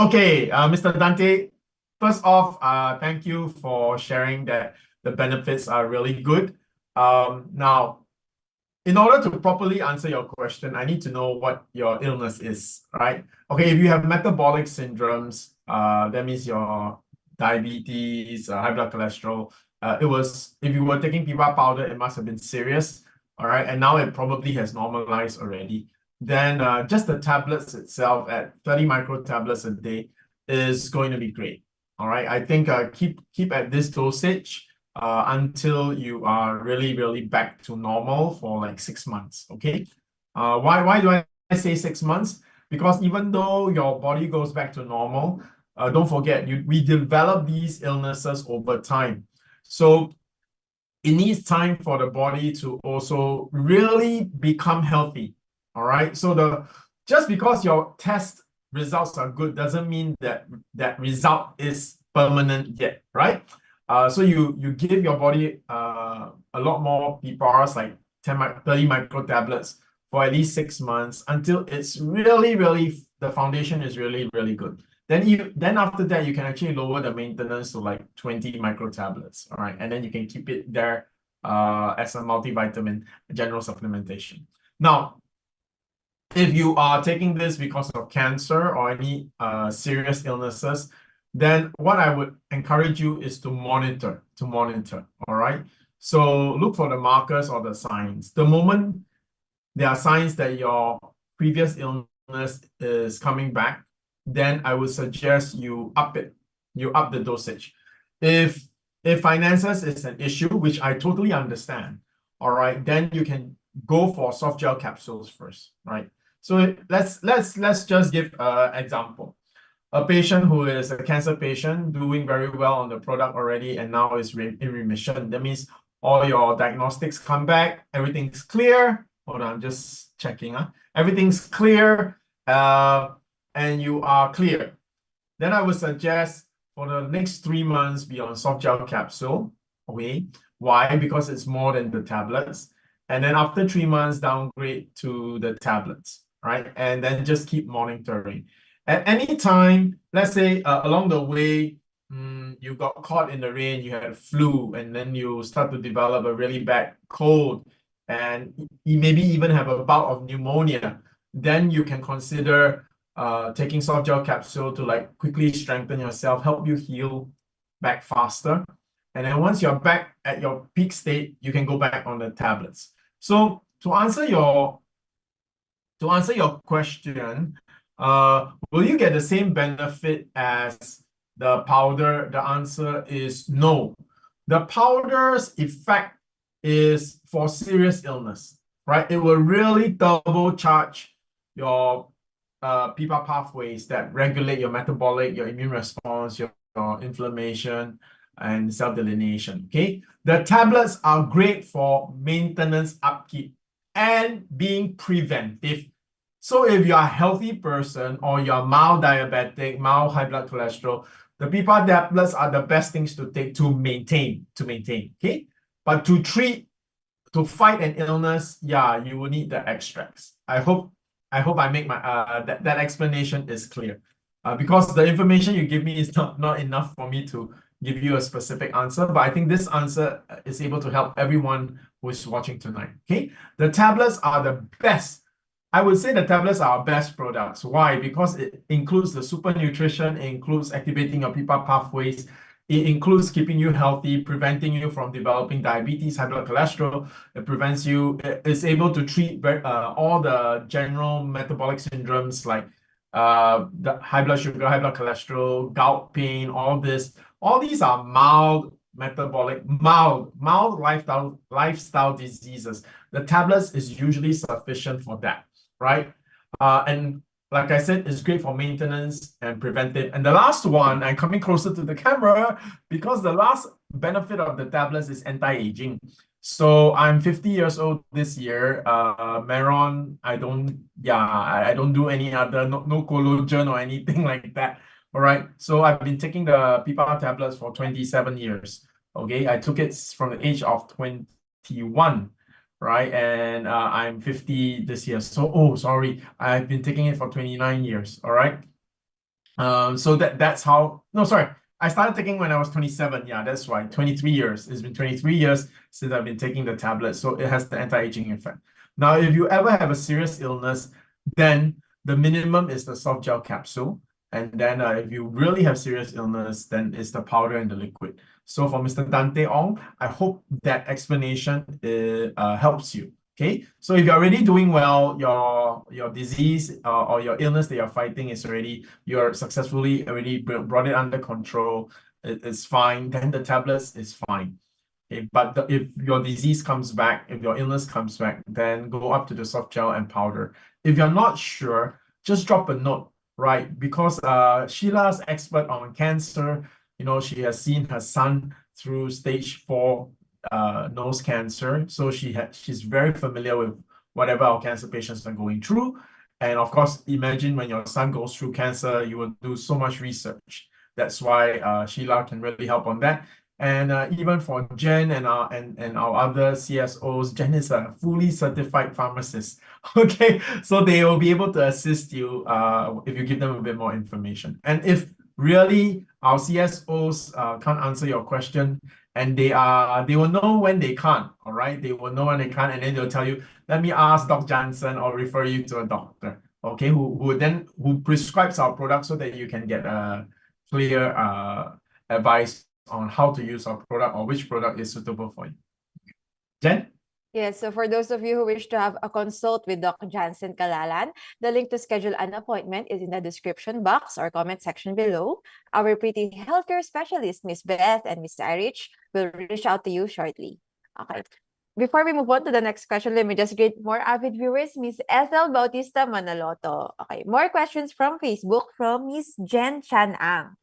Okay, Mr. Dante, first off, thank you for sharing that the benefits are really good. Now, in order to properly answer your question, I need to know what your illness is, right? Okay, if you have metabolic syndromes, that means your diabetes, high blood cholesterol, if you were taking PPAR powder, it must have been serious, all right? And now it probably has normalized already. Then just the tablets itself at 30 micro tablets a day is going to be great. All right, I think keep at this dosage until you are really back to normal for like 6 months. Okay. Why do I say 6 months? Because even though your body goes back to normal, don't forget we develop these illnesses over time. So it needs time for the body to also really become healthy. All right. So just because your test results are good doesn't mean that that result is permanent yet, right? So you give your body a lot more PPARS, like 30 micro tablets for at least 6 months until it's really the foundation is really good. Then after that you can actually lower the maintenance to like 20 micro tablets. All right, and then you can keep it there as a multivitamin general supplementation. Now, if you are taking this because of cancer or any serious illnesses, then what I would encourage you is to monitor, all right? So look for the markers or the signs. The moment there are signs that your previous illness is coming back, then I would suggest you up it. You up the dosage. If finances is an issue, which I totally understand, all right, then you can go for soft gel capsules first, right? So let's just give an example. A patient who is a cancer patient doing very well on the product already and now is in remission. That means all your diagnostics come back, everything's clear. Hold on, I'm just checking. Everything's clear and you are clear. Then I would suggest for the next 3 months be on soft gel capsule. Okay. Why? Because it's more than the tablets. And then after 3 months, downgrade to the tablets, right? And then just keep monitoring. At any time, let's say along the way, you got caught in the rain, you had flu, and then you start to develop a really bad cold, and you maybe even have a bout of pneumonia, then you can consider taking soft gel capsule to like quickly strengthen yourself, help you heal back faster. And then once you're back at your peak state, you can go back on the tablets. So to answer your question, will you get the same benefit as the powder? The answer is no. The powder's effect is for serious illness, right? It will really turbocharge your PPAR pathways that regulate your metabolic, your immune response, your inflammation, and cell delineation. Okay, the tablets are great for maintenance, upkeep, and being preventive. So if you're a healthy person or you're mild diabetic, mild high blood cholesterol, the PPAR tablets are the best things to take to maintain. Okay, but to fight an illness, yeah, you will need the extracts. I hope I make my that explanation is clear. Because the information you give me is not enough for me to give you a specific answer, but I think this answer is able to help everyone who is watching tonight. Okay, the tablets are the best. I would say the tablets are our best products. Why? Because it includes the super nutrition, it includes activating your PPAR pathways, it includes keeping you healthy, preventing you from developing diabetes, high blood cholesterol. It prevents you, it's able to treat all the general metabolic syndromes like the high blood sugar, high blood cholesterol, gout pain, all this. All these are mild lifestyle diseases. The tablets is usually sufficient for that, right? And like I said, it's great for maintenance and preventive. And the last one, I'm coming closer to the camera because the last benefit of the tablets is anti-aging. So I'm 50 years old this year. Meron, I don't do any other, no collagen or anything like that. All right. So I've been taking the PPAR tablets for 27 years. Okay. I took it from the age of 21. Right, and I'm 50 this year. So, sorry, I've been taking it for 29 years. All right. So that's how. No, sorry, I started taking when I was 27. Yeah, that's right. 23 years. It's been 23 years since I've been taking the tablet. So it has the anti-aging effect. Now, if you ever have a serious illness, then the minimum is the soft gel capsule. And then if you really have serious illness, then it's the powder and the liquid. So for Mr. Dante Ong, I hope that explanation helps you. Okay, so if you're already doing well, your disease or your illness that you're fighting is already, you're successfully already brought it under control, it's fine, then the tablets is fine. Okay, but if your disease comes back, if your illness comes back, then go up to the soft gel and powder. If you're not sure, just drop a note, right? Because Sheila's expert on cancer, you know, she has seen her son through stage 4 nose cancer, so she's very familiar with whatever our cancer patients are going through. And of course, imagine when your son goes through cancer, you will do so much research. That's why Sheila can really help on that. And even for Jhen and our other CSOs, Jhen is a fully certified pharmacist. Okay, so they will be able to assist you if you give them a bit more information. And if really our CSOs can't answer your question, and they will know when they can't, all right? They will know when they can't, and then they'll tell you, let me ask Dr. Jansen or refer you to a doctor, okay, who prescribes our product so that you can get a clear advice on how to use our product or which product is suitable for you. Jhen? Yes, so for those of you who wish to have a consult with Dr. Jansen Kalalan, the link to schedule an appointment is in the description box or comment section below. Our pretty healthcare specialist, Miss Beth and Miss Irich, will reach out to you shortly. Okay. Before we move on to the next question, let me just greet more avid viewers, Miss Ethel Bautista Manaloto. Okay, more questions from Facebook from Miss Jhen Chan Ang.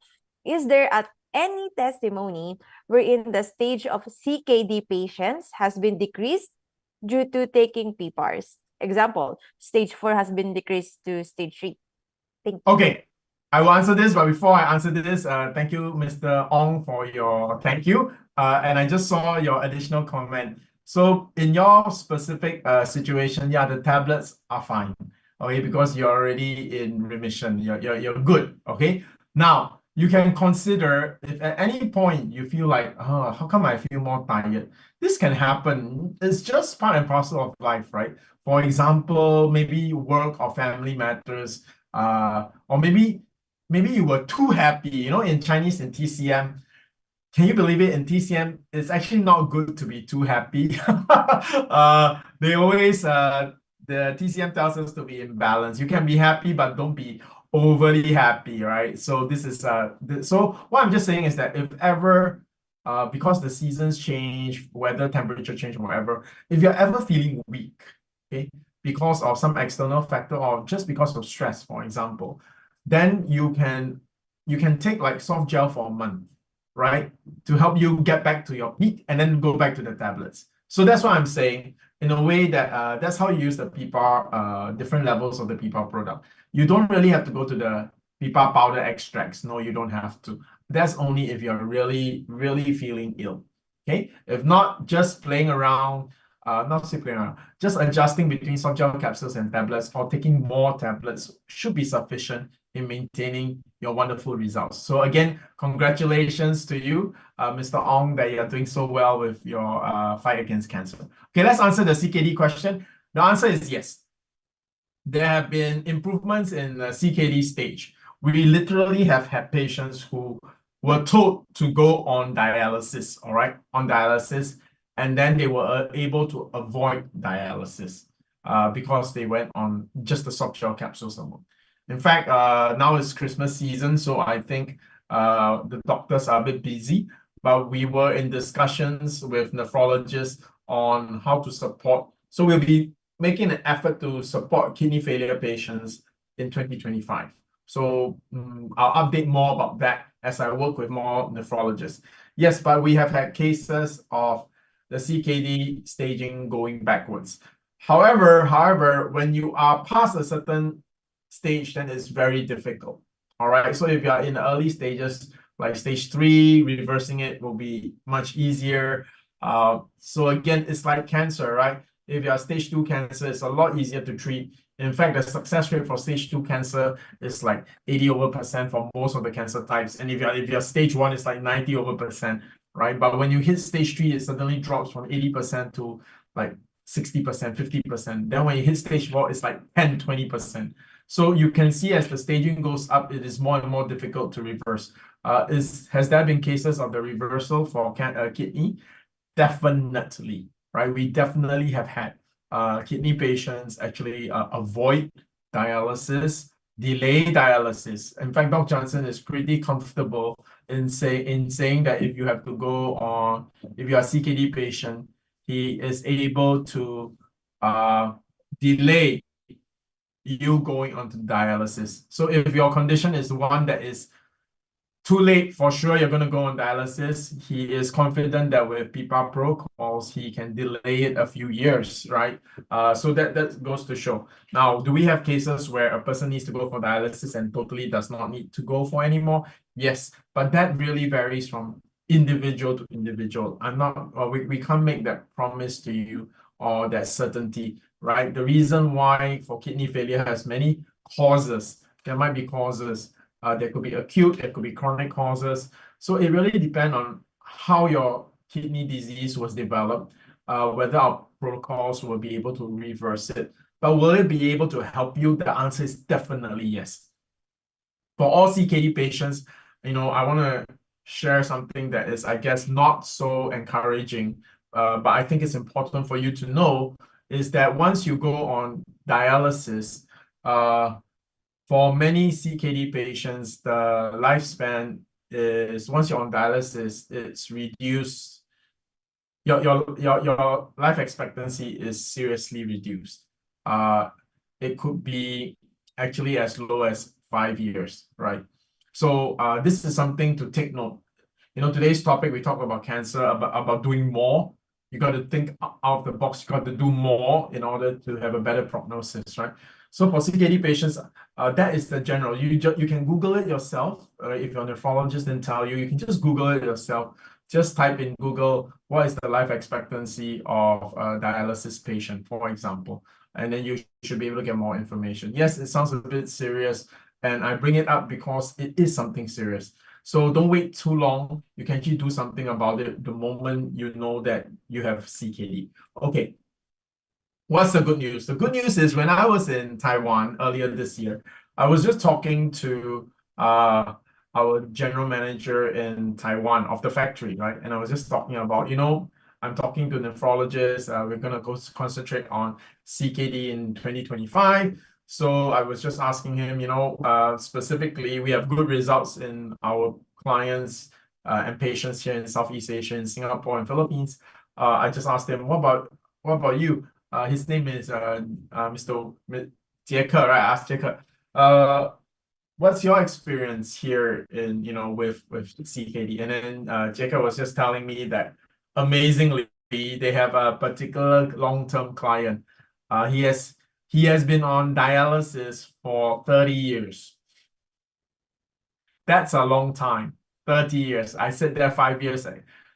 Is there any testimony wherein the stage of CKD patients has been decreased due to taking PPARS? Example, stage 4 has been decreased to stage 3. Thank you. Okay, I will answer this, but before I answer this, thank you, Mr. Ong, for your thank you. And I just saw your additional comment. So in your specific situation, yeah, the tablets are fine, okay, because you're already in remission. You're good, okay? Now, you can consider if at any point you feel like, oh, how come I feel more tired? This can happen. It's just part and parcel of life, right? For example, maybe work or family matters, or maybe you were too happy. You know, in Chinese, in TCM, can you believe it? In TCM, it's actually not good to be too happy. They always, the TCM tells us to be in balance. You can be happy, but don't be overly happy, right? So this is so what I'm just saying is that if ever because the seasons change, weather, temperature change, whatever, if you're ever feeling weak, okay, because of some external factor or just because of stress, for example, then you can take like soft gel for a month, right, to help you get back to your peak and then go back to the tablets. So that's what I'm saying, in a way that that's how you use the PPAR, different levels of the PPAR product. You don't really have to go to the PPAR powder extracts. No, you don't have to. That's only if you're really, really feeling ill. Okay? If not, just playing around, not say playing around, just adjusting between soft gel capsules and tablets or taking more tablets should be sufficient in maintaining your wonderful results. So again, congratulations to you, Mr. Ong, that you're doing so well with your fight against cancer. Okay, let's answer the CKD question. The answer is yes. There have been improvements in the CKD stage. We literally have had patients who were told to go on dialysis, all right, on dialysis, and then they were able to avoid dialysis because they went on just the soft gel capsules alone. In fact, now it's Christmas season, so I think the doctors are a bit busy, but we were in discussions with nephrologists on how to support. So we'll be making an effort to support kidney failure patients in 2025. So I'll update more about that as I work with more nephrologists. Yes, but we have had cases of the CKD staging going backwards. However, when you are past a certain stage, then it's very difficult. All right. So if you are in the early stages, like stage 3, reversing it will be much easier. So again, it's like cancer, right? If you are stage 2 cancer, it's a lot easier to treat. In fact, the success rate for stage 2 cancer is like 80% for most of the cancer types. And if you're stage 1, it's like 90%, right? But when you hit stage 3, it suddenly drops from 80% to like 60%, 50%. Then when you hit stage 4, it's like 10, 20%. So you can see as the staging goes up, it is more and more difficult to reverse. Has there been cases of the reversal for kidney? Definitely, right? We definitely have had kidney patients actually avoid dialysis, delay dialysis. In fact, Dr. Jansen is pretty comfortable in saying that if you have to go on, if you are a CKD patient, he is able to delay you going onto dialysis. So if your condition is one that is too late, for sure you're going to go on dialysis, he is confident that with PPAR protocols, he can delay it a few years, right? So that goes to show. Now, do we have cases where a person needs to go for dialysis and totally does not need to go for anymore? Yes, but that really varies from individual to individual. We can't make that promise to you or that certainty, right? The reason why for kidney failure has many causes. There might be causes. There could be acute, there could be chronic causes. So it really depends on how your kidney disease was developed, whether our protocols will be able to reverse it. But will it be able to help you? The answer is definitely yes. For all CKD patients, I want to share something that is, I guess, not so encouraging, but I think it's important for you to know, is that once you go on dialysis, for many CKD patients, the lifespan is, once you're on dialysis, it's reduced. Your life expectancy is seriously reduced. It could be actually as low as 5 years, right? So this is something to take note. Today's topic, we talk about cancer, about doing more. You got to think out of the box. You got to do more in order to have a better prognosis, right? So for CKD patients, that is the general. You can Google it yourself. If your nephrologist didn't tell you, you can just Google it yourself. Just type in Google, what is the life expectancy of a dialysis patient, for example, and then you should be able to get more information. Yes, it sounds a bit serious, and I bring it up because it is something serious. So don't wait too long. You can actually do something about it the moment you know that you have CKD. Okay. What's the good news? The good news is when I was in Taiwan earlier this year, I was just talking to our general manager in Taiwan of the factory, right? And I was just talking about, I'm talking to nephrologists. We're going to go concentrate on CKD in 2025. So I was just asking him, specifically, we have good results in our clients and patients here in Southeast Asia, in Singapore and Philippines. I just asked him, what about you? His name is Mr. Jhen, right? I asked Jhen, what's your experience here in, with CKD? And then Jhen was just telling me that amazingly, they have a particular long-term client. He has been on dialysis for 30 years. That's a long time, 30 years. I said there 5 years.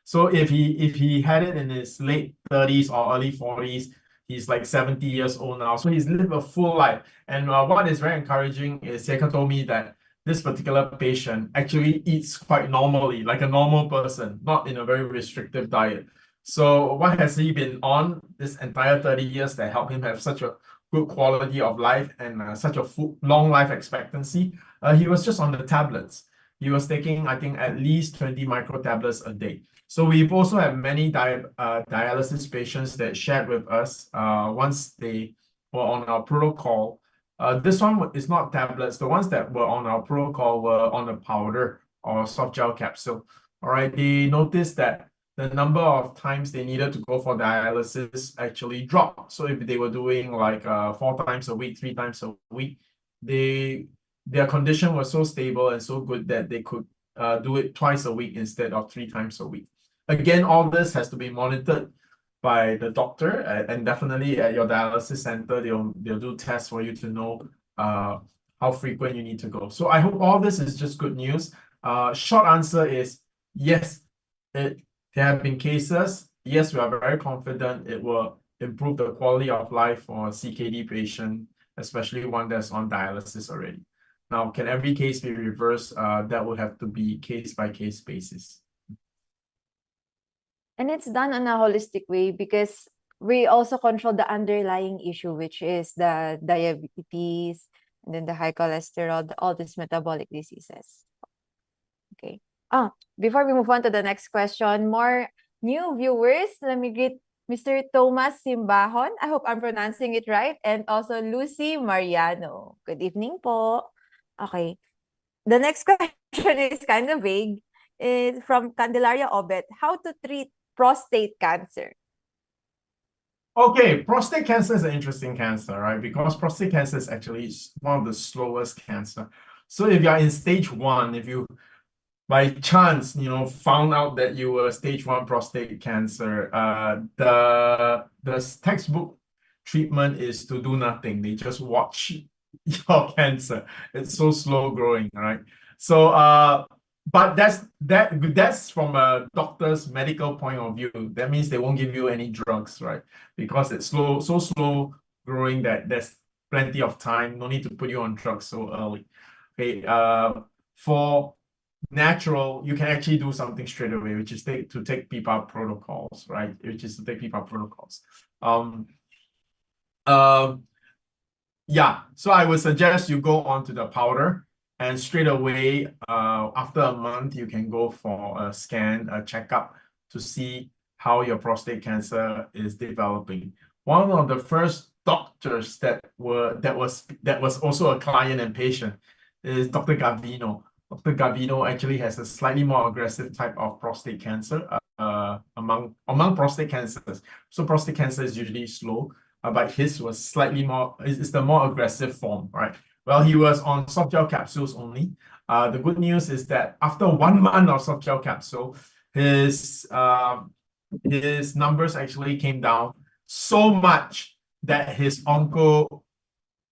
So if he had it in his late 30s or early 40s, he's like 70 years old now. So he's lived a full life. And what is very encouraging is Ciela told me that this particular patient actually eats quite normally, like a normal person, not in a very restrictive diet. So what has he been on this entire 30 years that helped him have such a good quality of life and such a long life expectancy? He was just on the tablets. He was taking, I think, at least 20 micro tablets a day. So we've also had many dialysis patients that shared with us once they were on our protocol. This one is not tablets. The ones that were on our protocol were on a powder or soft gel capsule. All right, they noticed that the number of times they needed to go for dialysis actually dropped. So if they were doing like 4 times a week, 3 times a week, their condition was so stable and so good that they could do it twice a week instead of 3 times a week. Again, all this has to be monitored by the doctor, and definitely at your dialysis center, they'll do tests for you to know how frequent you need to go. So I hope all this is just good news. Short answer is yes, there have been cases. Yes, we are very confident it will improve the quality of life for a CKD patient, especially one that's on dialysis already. Now, can every case be reversed? That would have to be case-by-case basis. And it's done in a holistic way because we also control the underlying issue, which is the diabetes and then the high cholesterol, all these metabolic diseases. Okay. Before we move on to the next question, more new viewers, let me greet Mr. Thomas Simbahon, I hope I'm pronouncing it right, and also Lucy Mariano. Good evening po. Okay. The next question is kind of vague. It's from Candelaria Obet. How to treat prostate cancer? Okay, prostate cancer is an interesting cancer, right? Because prostate cancer is actually one of the slowest cancer. So if you're in stage 1, if you by chance, found out that you were stage 1 prostate cancer, the textbook treatment is to do nothing. They just watch your cancer. It's so slow growing, right? So, but that's from a doctor's medical point of view. That means they won't give you any drugs, right? Because it's so slow growing that there's plenty of time. No need to put you on drugs so early. Okay, for natural, you can actually do something straight away, which is to take PPAR protocols, right? Which is to take PPAR protocols. Yeah, so I would suggest you go on to the powder, and straight away, after a month, you can go for a scan, a checkup to see how your prostate cancer is developing. One of the first doctors that was also a client and patient is Dr. Gavino. Dr. Gavino actually has a slightly more aggressive type of prostate cancer among prostate cancers. So prostate cancer is usually slow, but his was slightly more, is the more aggressive form, right? Well, he was on soft gel capsules only. The good news is that after 1 month of soft gel capsule, his numbers actually came down so much that his onco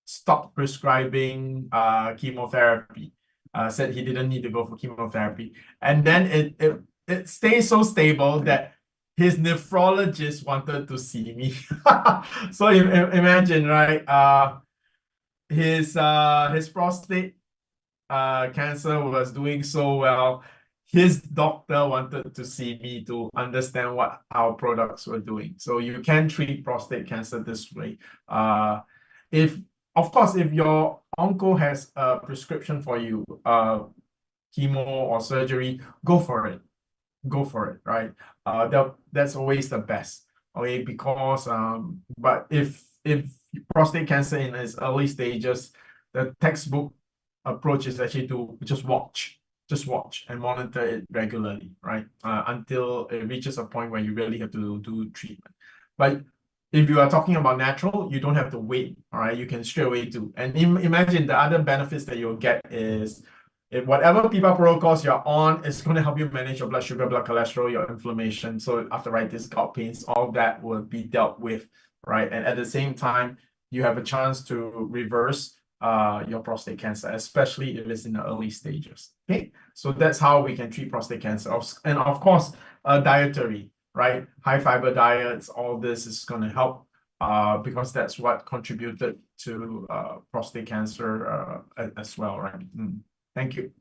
stopped prescribing chemotherapy. Said he didn't need to go for chemotherapy. And then it stays so stable that his nephrologist wanted to see me. So imagine, right? His prostate cancer was doing so well. His doctor wanted to see me to understand what our products were doing. So you can treat prostate cancer this way. Of course, if your onco has a prescription for you, chemo or surgery, go for it. Go for it, right? That's always the best. Okay, because but if prostate cancer in its early stages, the textbook approach is actually to just watch and monitor it regularly, right? Until it reaches a point where you really have to do treatment. But if you are talking about natural, you don't have to wait, all right? You can straight away do. And imagine the other benefits that you'll get is if whatever PPAR protocols you're on, it's going to help you manage your blood sugar, blood cholesterol, your inflammation, so arthritis, gout pains, all that will be dealt with, right? And at the same time, you have a chance to reverse your prostate cancer, especially if it's in the early stages. Okay, so that's how we can treat prostate cancer. And of course, dietary, right? High fiber diets, all this is going to help because that's what contributed to prostate cancer as well, right? Thank you.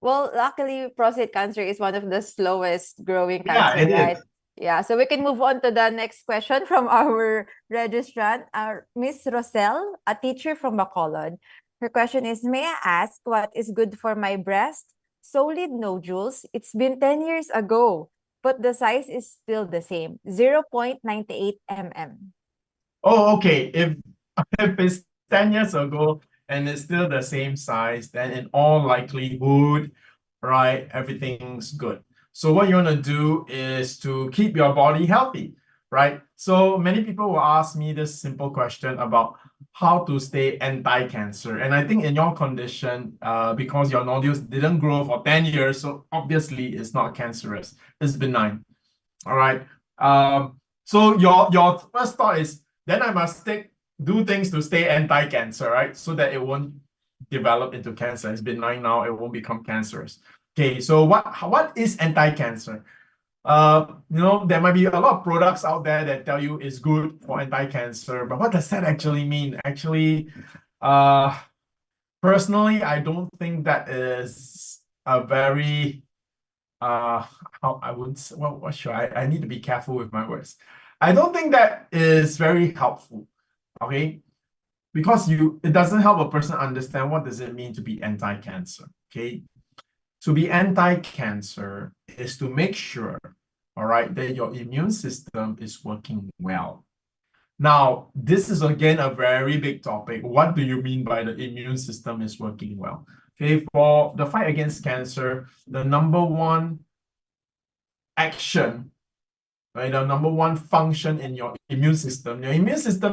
Well, luckily, prostate cancer is one of the slowest growing Yeah, cancer, it right? is. Yeah, so we can move on to the next question from our registrant, Miss Roselle, a teacher from Bacolod. Her question is, may I ask what is good for my breast? Solid nodules. It's been 10 years ago, but the size is still the same, 0.98 mm. Oh, okay. If it's 10 years ago and it's still the same size, then in all likelihood, right, everything's good. So what you want to do is to keep your body healthy, right? So many people will ask me this simple question about how to stay anti-cancer. And I think in your condition, because your nodules didn't grow for 10 years, so obviously it's not cancerous, it's benign, all right? So your first thought is, then I must do things to stay anti-cancer, right? So that it won't develop into cancer. It's benign now, it won't become cancerous. Okay, so what is anti-cancer? There might be a lot of products out there that tell you it's good for anti-cancer, but what does that actually mean? Actually, personally, I don't think that is a very how I would say, well, what should I need to be careful with my words. I don't think that is very helpful, okay? Because it doesn't help a person understand what does it mean to be anti-cancer, okay? To be anti-cancer is to make sure, all right, that your immune system is working well. Now, this is again a very big topic. What do you mean by the immune system is working well? Okay, for the fight against cancer, the number one action, right, the number one function in your immune system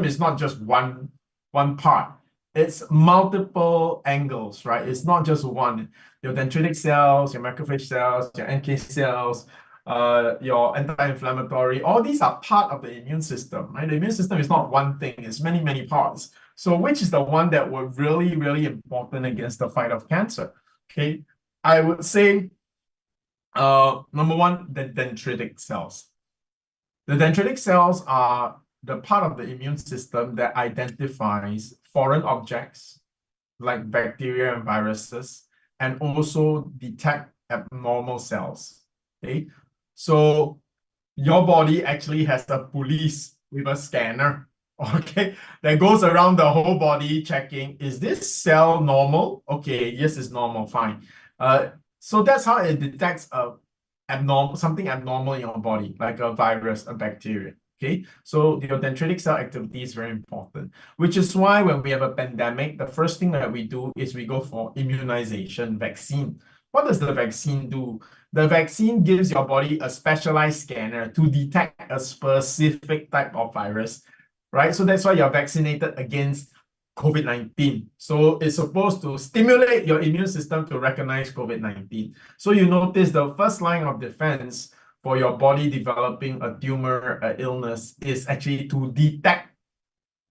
is not just one part. It's multiple angles, right? It's not just one. Your dendritic cells, your macrophage cells, your NK cells, your anti-inflammatory, all these are part of the immune system, right? The immune system is not one thing, it's many, many parts. So which is the one that were really, really important against the fight of cancer? Okay, I would say number one, the dendritic cells. The dendritic cells are the part of the immune system that identifies foreign objects like bacteria and viruses, and also detect abnormal cells. Okay, so your body actually has a police with a scanner, okay, that goes around the whole body checking, is this cell normal? Okay, yes, it's normal, fine. So that's how it detects something abnormal in your body, like a virus, a bacteria. Okay, so your dendritic cell activity is very important, which is why when we have a pandemic, the first thing that we do is we go for immunization, vaccine. What does the vaccine do? The vaccine gives your body a specialized scanner to detect a specific type of virus, right? So that's why you're vaccinated against COVID-19. So it's supposed to stimulate your immune system to recognize COVID-19. So you notice the first line of defense for your body developing a tumor, illness, is actually to detect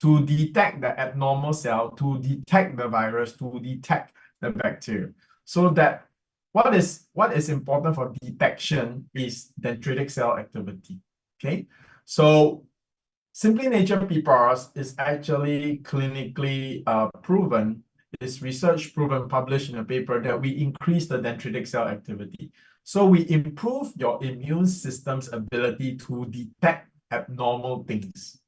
the abnormal cell, to detect the virus, to detect the bacteria. So that what is important for detection is dendritic cell activity. Okay, so Simply Nature PPARS is actually clinically proven, is research proven, published in a paper that we increase the dendritic cell activity. So we improve your immune system's ability to detect abnormal things.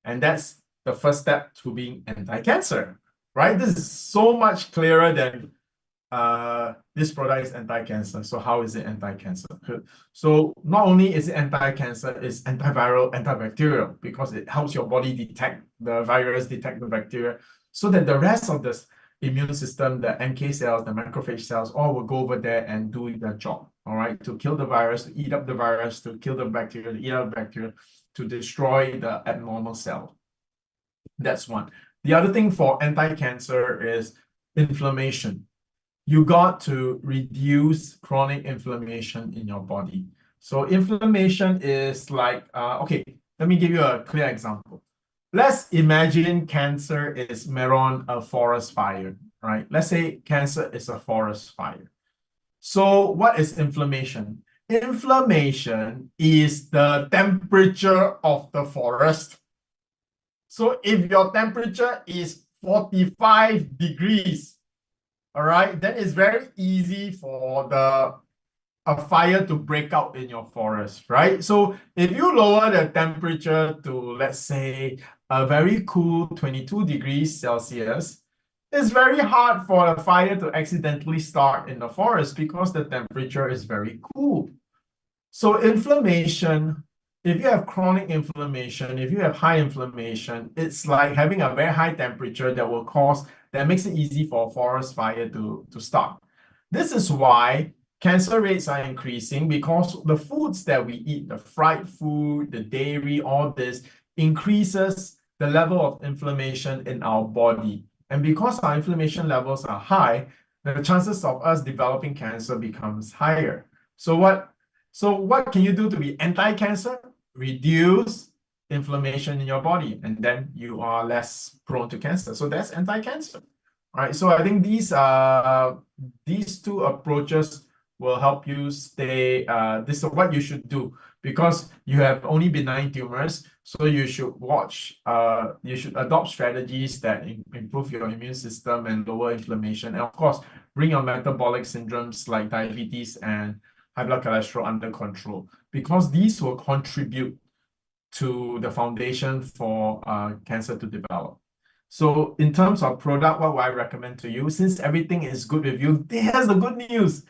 And that's the first step to being anti-cancer, right? This is so much clearer than this product is anti-cancer. So how is it anti-cancer? So not only is it anti-cancer, it's antiviral, antibacterial, because it helps your body detect the virus, detect the bacteria, so that the rest of this immune system, the NK cells, the macrophage cells, all will go over there and do their job, all right? To kill the virus, to eat up the virus, to kill the bacteria, to eat up the bacteria, to destroy the abnormal cell. That's one. The other thing for anti-cancer is inflammation. You got to reduce chronic inflammation in your body. So inflammation is like, okay, let me give you a clear example. Let's imagine cancer is Meron, a forest fire, right? Let's say cancer is a forest fire. So what is inflammation? Inflammation is the temperature of the forest. So if your temperature is 45 degrees, all right, then it's very easy for a fire to break out in your forest, right? So if you lower the temperature to, let's say, a very cool 22 degrees Celsius, it's very hard for a fire to accidentally start in the forest because the temperature is very cool. So inflammation, if you have chronic inflammation, if you have high inflammation, it's like having a very high temperature that makes it easy for a forest fire to start. This is why cancer rates are increasing, because the foods that we eat, the fried food, the dairy, all this increases the level of inflammation in our body. And because our inflammation levels are high, the chances of us developing cancer becomes higher. So what can you do to be anti-cancer? Reduce inflammation in your body, and then you are less prone to cancer. So that's anti-cancer. All right. So I think these two approaches will help you stay. This is what you should do, because you have only benign tumors. So you should you should adopt strategies that improve your immune system and lower inflammation. And of course, bring your metabolic syndromes like diabetes and high blood cholesterol under control, because these will contribute to the foundation for cancer to develop. So in terms of product, what would I recommend to you? Since everything is good with you, here's the good news.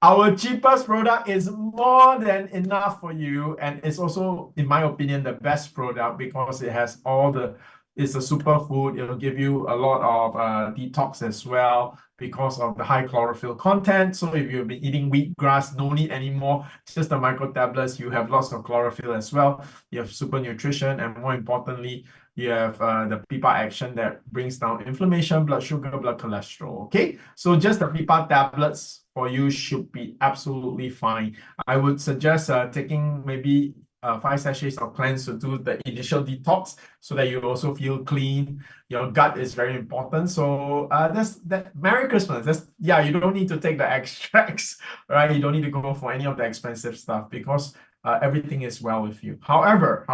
Our cheapest product is more than enough for you, and it's also, in my opinion, the best product because it has all the, it's a superfood. It'll give you a lot of detox as well because of the high chlorophyll content. So if you've been eating wheatgrass, no need anymore. Just the micro tablets, you have lots of chlorophyll as well. You have super nutrition, and more importantly, you have the PPAR action that brings down inflammation, blood sugar, blood cholesterol. Okay, so just the PPAR tablets for you should be absolutely fine. I would suggest taking maybe 5 sachets of cleanse to do the initial detox so that you also feel clean. Your gut is very important. So that's that. Merry Christmas. That's, yeah, you don't need to take the extracts, right? You don't need to go for any of the expensive stuff because everything is well with you. However,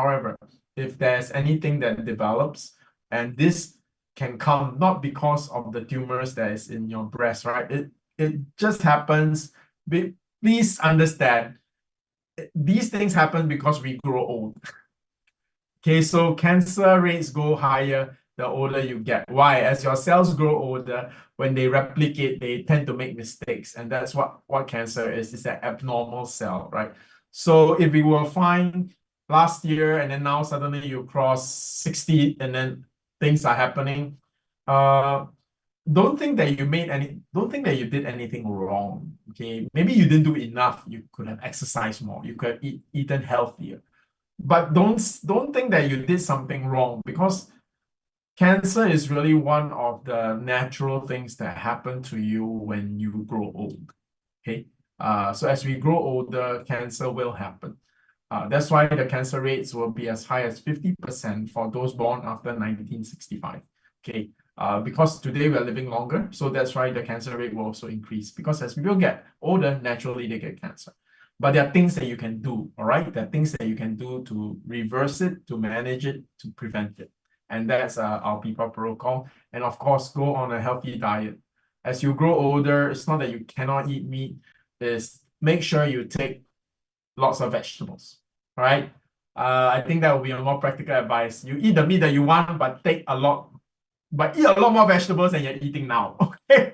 if there's anything that develops, and this can come not because of the tumors that is in your breast, right? It just happens. Please understand, these things happen because we grow old. Okay, so cancer rates go higher the older you get. Why? As your cells grow older, when they replicate, they tend to make mistakes. And that's what cancer is. It's an abnormal cell, right? So if we were fine last year and then now suddenly you cross 60 and then things are happening, don't think that you did anything wrong. Okay, maybe you didn't do enough. You could have exercised more. You could have eaten healthier. But don't think that you did something wrong, because cancer is really one of the natural things that happen to you when you grow old. Okay, so as we grow older, cancer will happen. That's why the cancer rates will be as high as 50% for those born after 1965. Okay, because today we're living longer, so that's why the cancer rate will also increase, because as people get older, naturally they get cancer. But there are things that you can do, all right? There are things that you can do to reverse it, to manage it, to prevent it. And that's our PPAR protocol. And of course, go on a healthy diet. As you grow older, it's not that you cannot eat meat, it's make sure you take lots of vegetables, all right? I think that will be a more practical advice. You eat the meat that you want, but eat a lot more vegetables than you're eating now. Okay,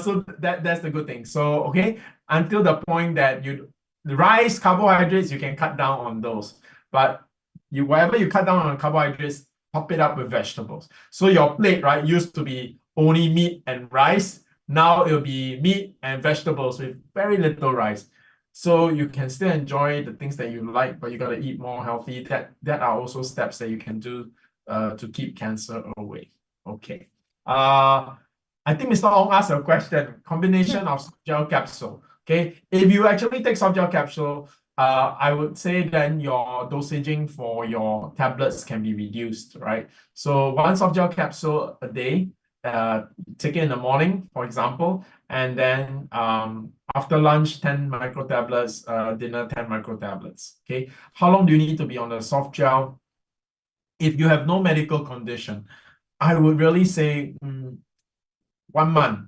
so that's the good thing. So okay, until the point that the rice, carbohydrates, you can cut down on those, but whatever you cut down on carbohydrates, top it up with vegetables. So your plate, right, used to be only meat and rice. Now it'll be meat and vegetables with very little rice. So you can still enjoy the things that you like, but you gotta eat more healthy. That are also steps that you can do to keep cancer away. Okay. I think Mr. Ong asked a question. Combination of soft gel capsule. Okay. If you actually take soft gel capsule, I would say then your dosaging for your tablets can be reduced, right? So one soft gel capsule a day, take it in the morning, for example, and then after lunch, 10 micro tablets, dinner, 10 micro tablets. Okay. How long do you need to be on the soft gel? If you have no medical condition, I would really say 1 month,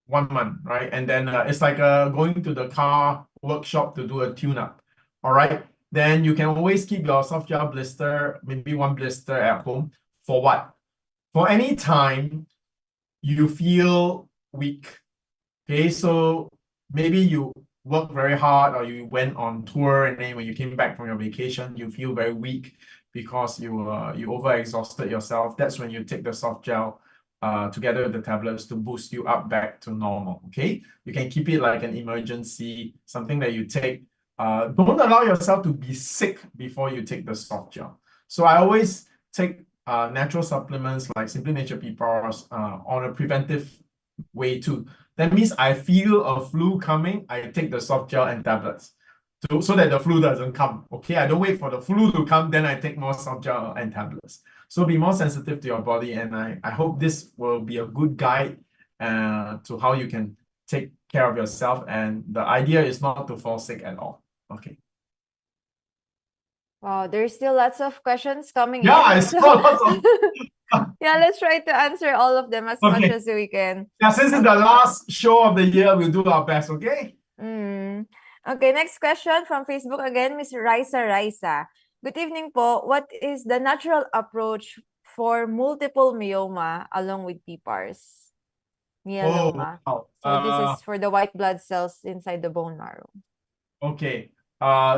right? And then it's like going to the car workshop to do a tune-up, all right? Then you can always keep your soft gel blister, maybe 1 blister at home. For what? For any time you feel weak, okay? So maybe you work very hard or you went on tour, and then when you came back from your vacation, you feel very weak because you overexhausted yourself. That's when you take the soft gel together with the tablets to boost you up back to normal. Okay, you can keep it like an emergency, something that you take. Don't allow yourself to be sick before you take the soft gel. So I always take natural supplements like Simply Nature PPARS on a preventive way too. That means I feel a flu coming, I take the soft gel and tablets so that the flu doesn't come. Okay, I don't wait for the flu to come, then I take more soft gel and tablets. So be more sensitive to your body, and I hope this will be a good guide to how you can take care of yourself. And the idea is not to fall sick at all. Okay. Wow, there's still lots of questions coming Yeah, in. I saw lots of. Yeah, let's try to answer all of them as much Okay. as we can. Yeah, since it's the last show of the year, we'll do our best, okay? Okay, next question from Facebook again, Miss Raisa. Good evening po. What is the natural approach for multiple myeloma along with PPARS? myeloma. wow. So this is for the white blood cells inside the bone marrow. Okay.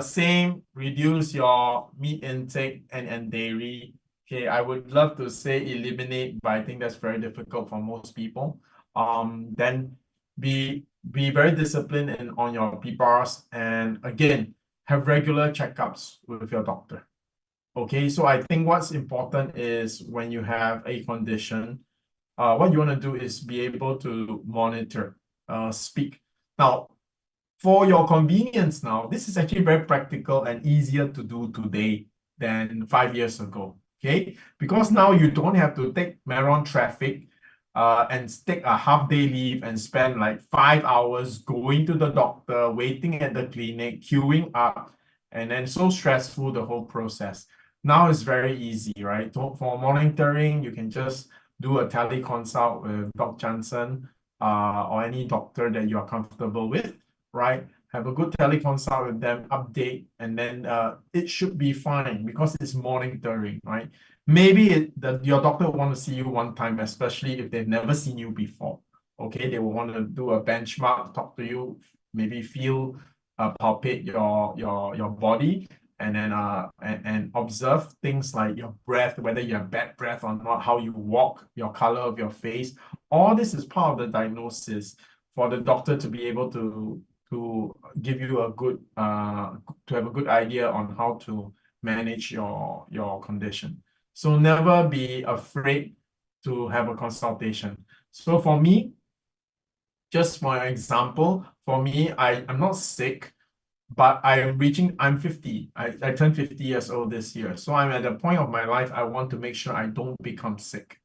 Same, reduce your meat intake and dairy. Okay, I would love to say eliminate, but I think that's very difficult for most people. Then be very disciplined on your PPARS, and again, have regular checkups with your doctor. Okay, so I think what's important is when you have a condition, what you want to do is be able to monitor, speak. Now, for your convenience now, this is actually very practical and easier to do today than 5 years ago, okay? Because now you don't have to take marathon traffic and take a half-day leave and spend like 5 hours going to the doctor, waiting at the clinic, queuing up, and then so stressful, the whole process. Now it's very easy, right? For monitoring, you can just do a teleconsult with Dr. Jansen or any doctor that you are comfortable with, right? Have a good teleconsult with them, update, and then it should be fine because it's monitoring, right? Maybe your doctor will want to see you one time, especially if they've never seen you before. Okay, they will want to do a benchmark, talk to you, maybe feel, palpate your body, and then and observe things like your breath, whether you have bad breath or not, how you walk, your color of your face. All this is part of the diagnosis for the doctor to be able to give you a good to have a good idea on how to manage your condition. So never be afraid to have a consultation. So for me, just for example, for me, I'm not sick, but I'm 50. I turned 50 years old this year. So I'm at a point of my life, I want to make sure I don't become sick.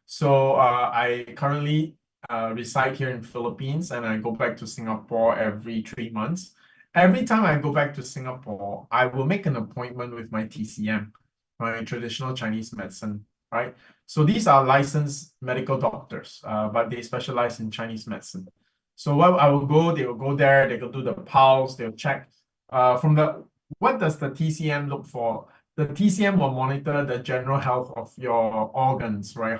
So I currently reside here in Philippines, and I go back to Singapore every 3 months. Every time I go back to Singapore, I will make an appointment with my TCM, my traditional Chinese medicine, right? So these are licensed medical doctors, but they specialize in Chinese medicine. So what I will go, they will go there, they will do the pulse, they'll check what does the TCM look for? The TCM will monitor the general health of your organs, right?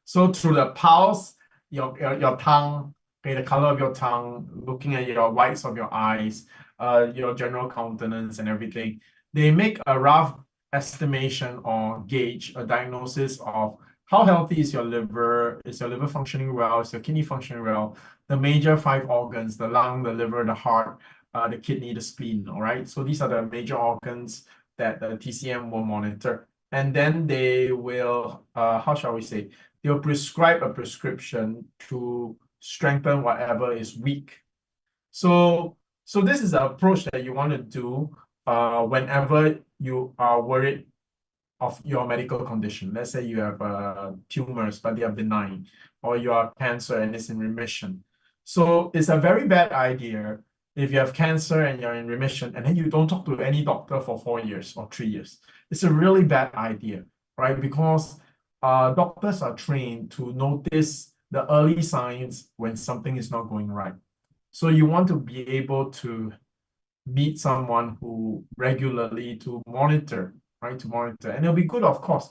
So through the pulse, your tongue, okay, the color of your tongue, looking at your whites of your eyes, your general countenance and everything, they make a rough estimation or gauge, a diagnosis of how healthy is your liver functioning well, is your kidney functioning well, the major 5 organs, the lung, the liver, the heart, the kidney, the spleen, all right? So these are the major organs that the TCM will monitor. And then they will, how shall we say, they'll prescribe a prescription to strengthen whatever is weak. So this is the approach that you want to do whenever you are worried of your medical condition. Let's say you have tumors, but they are benign, or you have cancer and it's in remission. So it's a very bad idea if you have cancer and you're in remission and then you don't talk to any doctor for 4 years or 3 years. It's a really bad idea, right? Because doctors are trained to notice the early signs when something is not going right. So you want to be able to meet someone who regularly to monitor, right? To monitor. And it'll be good, of course,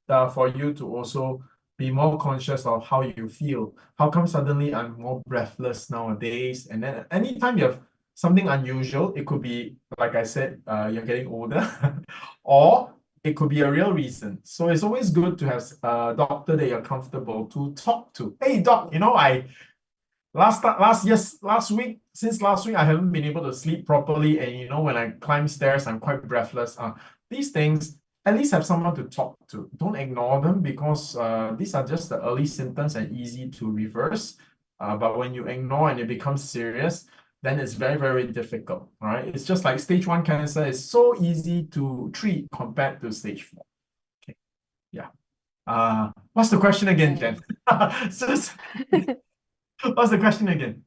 for you to also be more conscious of how you feel. How come suddenly I'm more breathless nowadays? And then anytime you have something unusual, it could be, like I said, you're getting older, or it could be a real reason. So it's always good to have a doctor that you're comfortable to talk to. Hey, doc, you know, last week, I haven't been able to sleep properly, and you know, when I climb stairs, I'm quite breathless. These things, at least have someone to talk to. Don't ignore them, because these are just the early symptoms and easy to reverse. But when you ignore and it becomes serious, then it's very, very difficult, right? It's just like stage 1 cancer is so easy to treat compared to stage 4. Okay, yeah. What's the question again, Jhen? What's the question again?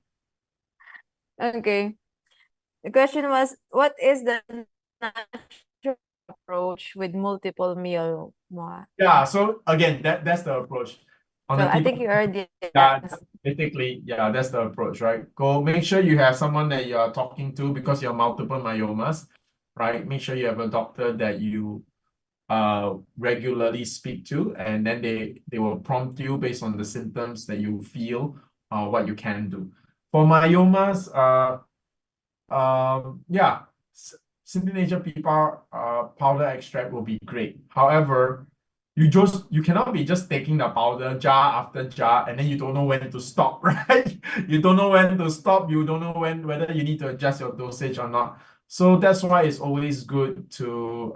Okay. The question was, what is the natural approach with multiple myeloma? Yeah, so again, that's the approach. So I think you already basically, yeah, that's the approach, right? Go make sure you have someone that you are talking to because you have multiple myomas, right? Make sure you have a doctor that you regularly speak to, and then they will prompt you based on the symptoms that you feel, what you can do. For myomas, yeah, Simply Nature PPAR powder extract will be great. However, you cannot be just taking the powder jar after jar and then you don't know when to stop, right? You don't know when to stop. You don't know whether you need to adjust your dosage or not. So that's why it's always good to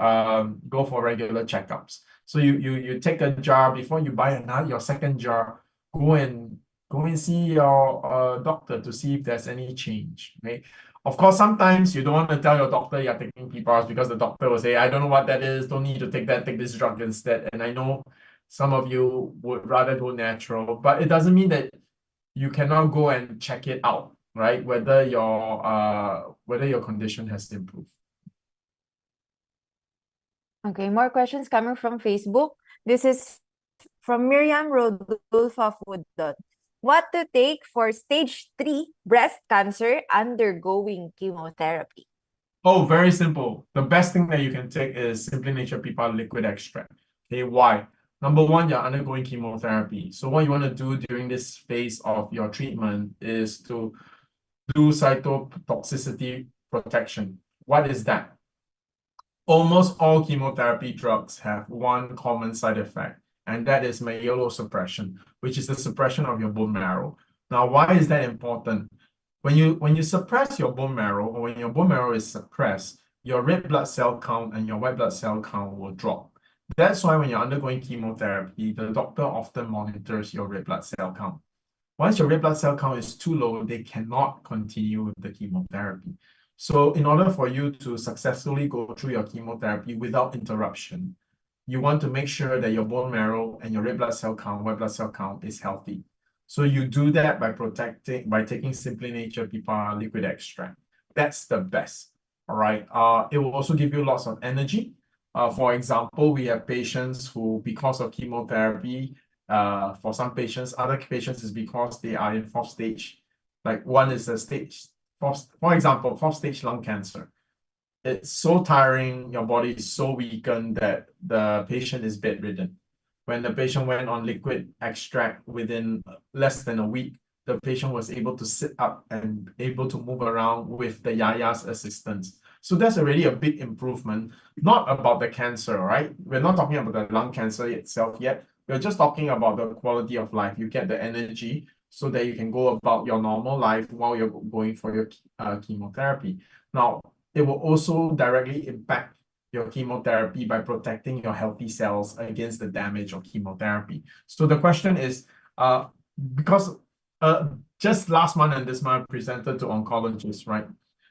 go for regular checkups. So you take a jar before you buy your second jar. Go and see your doctor to see if there's any change. Okay. Of course, sometimes you don't want to tell your doctor you're taking PPARS because the doctor will say, I don't know what that is, don't need to take that, take this drug instead. And I know some of you would rather go natural, but it doesn't mean that you cannot go and check it out, right? Whether your condition has improved. Okay, more questions coming from Facebook. This is from Miriam Rodolfo Fudot. What to take for stage 3 breast cancer undergoing chemotherapy? Oh, very simple. The best thing that you can take is Simply Nature PPAR liquid extract. Okay, why? Number one, you're undergoing chemotherapy. So what you want to do during this phase of your treatment is to do cytotoxicity protection. What is that? Almost all chemotherapy drugs have one common side effect, and that is myelosuppression, which is the suppression of your bone marrow. Now, why is that important? When you suppress your bone marrow, or when your bone marrow is suppressed, your red blood cell count and your white blood cell count will drop. That's why when you're undergoing chemotherapy, the doctor often monitors your red blood cell count. Once your red blood cell count is too low, they cannot continue with the chemotherapy. So in order for you to successfully go through your chemotherapy without interruption, you want to make sure that your bone marrow and your red blood cell count, white blood cell count is healthy. So you do that by taking Simply Nature PPAR liquid extract. That's the best. All right. It will also give you lots of energy. For example, we have patients who, because of chemotherapy, for some patients, other patients is because they are in fourth stage. Like one is a stage, for example, fourth stage lung cancer. It's so tiring, your body is so weakened that the patient is bedridden. When the patient went on liquid extract within less than a week, the patient was able to sit up and able to move around with the Yaya's assistance. So that's already a big improvement, not about the cancer, right? We're not talking about the lung cancer itself yet. We're just talking about the quality of life. You get the energy so that you can go about your normal life while you're going for your chemotherapy. Now, it will also directly impact your chemotherapy by protecting your healthy cells against the damage of chemotherapy. So the question is, because just last month and this month I presented to oncologists, right?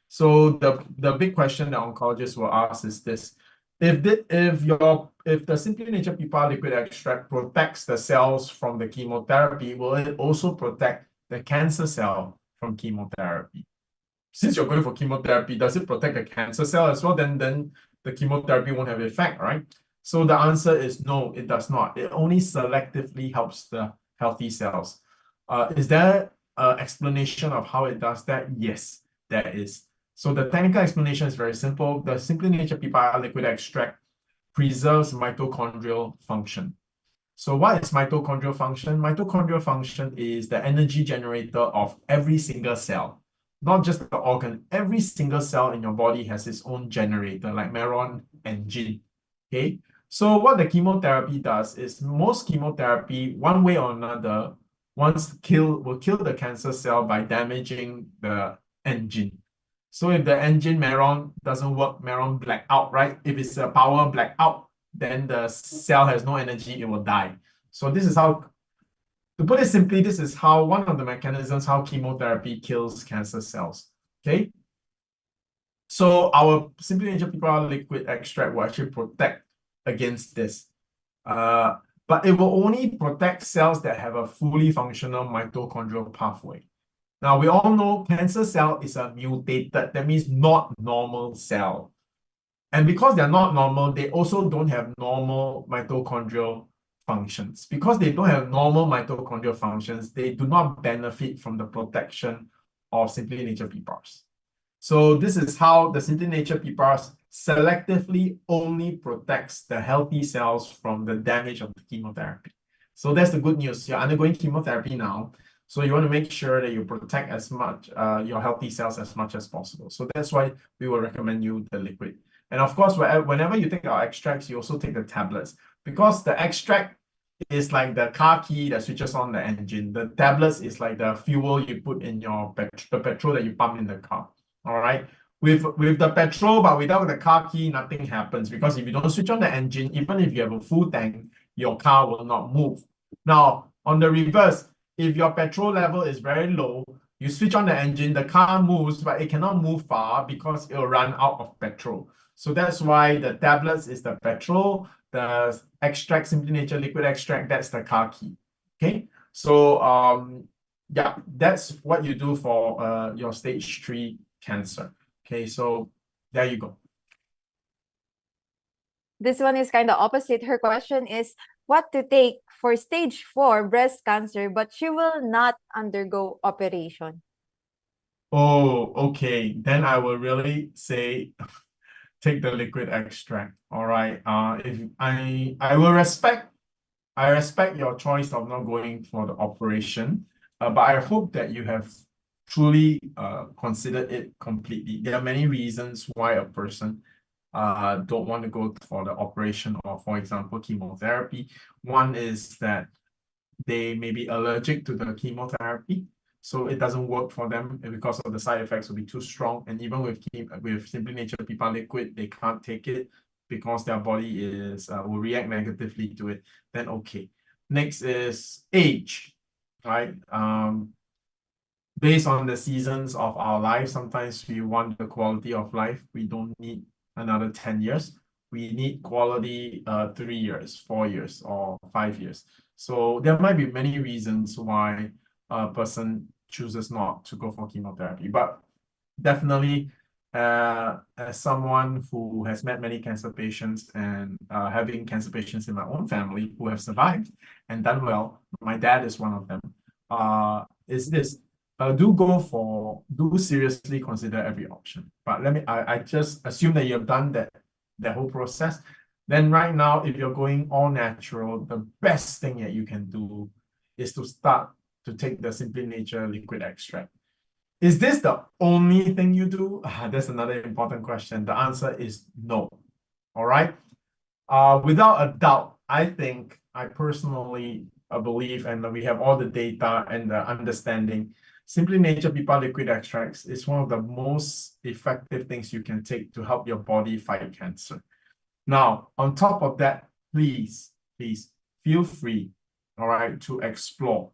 So the big question that oncologists will ask is this: if the Simply Nature PPAR liquid extract protects the cells from the chemotherapy, will it also protect the cancer cell from chemotherapy? Since you're going for chemotherapy, does it protect the cancer cell as well? Then the chemotherapy won't have effect, right? So the answer is no, it does not. It only selectively helps the healthy cells. Is there an explanation of how it does that? Yes, there is. So the technical explanation is very simple. The Simply Nature PPAR liquid extract preserves mitochondrial function. So what is mitochondrial function? Mitochondrial function is the energy generator of every single cell, not just the organ. Every single cell in your body has its own generator, like Meron and Jhen. Okay. So what the chemotherapy does is most chemotherapy, one way or another, will kill the cancer cell by damaging the engine. So if the engine Meron doesn't work, Meron black out, right? If it's a power black out, then the cell has no energy, it will die. So this is how, to put it simply, this is how one of the mechanisms how chemotherapy kills cancer cells. Okay. So our Simply Nature PPAR liquid extract will actually protect against this. But it will only protect cells that have a fully functional mitochondrial pathway. Now, we all know cancer cell is a mutated, that means not normal cell. And because they're not normal, they also don't have normal mitochondrial functions. Because they don't have normal mitochondrial functions, they do not benefit from the protection of Simply Nature PPARS. So this is how the Simply Nature PPARS selectively only protects the healthy cells from the damage of the chemotherapy. So that's the good news. You're undergoing chemotherapy now. So you want to make sure that you protect as much your healthy cells as much as possible. So that's why we will recommend you the liquid. And of course, whenever you take our extracts, you also take the tablets, because the extract is like the car key that switches on the engine. The tablets is like the fuel you put in your the petrol that you pump in the car. All right. With the petrol, but without the car key, nothing happens, because if you don't switch on the engine, even if you have a full tank, your car will not move. Now, on the reverse, if your petrol level is very low, you switch on the engine, the car moves, but it cannot move far because it will run out of petrol. So that's why the tablets is the petrol, the extract, Simply Nature liquid extract, that's the car key. Okay, so yeah, that's what you do for your stage 3 cancer. Okay, so there you go. This one is kind of opposite. Her question is what to take for stage 4 breast cancer, but she will not undergo operation. Oh, okay. Then I will really say take the liquid extract. All right. If I will respect your choice of not going for the operation, but I hope that you have truly considered it completely. There are many reasons why a person don't want to go for the operation or, for example, chemotherapy. One is that they may be allergic to the chemotherapy, so it doesn't work for them, and because of the side effects will be too strong. And even with Simply Nature PPAR liquid, they can't take it because their body is will react negatively to it. Then okay. Next is age, right? Based on the seasons of our life, sometimes we want the quality of life. We don't need another 10 years. We need quality 3 years, 4 years, or 5 years. So there might be many reasons why a person chooses not to go for chemotherapy. But definitely, as someone who has met many cancer patients and having cancer patients in my own family who have survived and done well, my dad is one of them, is this. Do seriously consider every option. But I just assume that you have done that whole process. Then right now, if you're going all natural, the best thing that you can do is to start to take the Simply Nature liquid extract. Is this the only thing you do? That's another important question. The answer is no. All right. Without a doubt, I personally believe, and we have all the data and the understanding, Simply Nature PPAR liquid extracts is one of the most effective things you can take to help your body fight cancer. Now, on top of that, please feel free, all right, to explore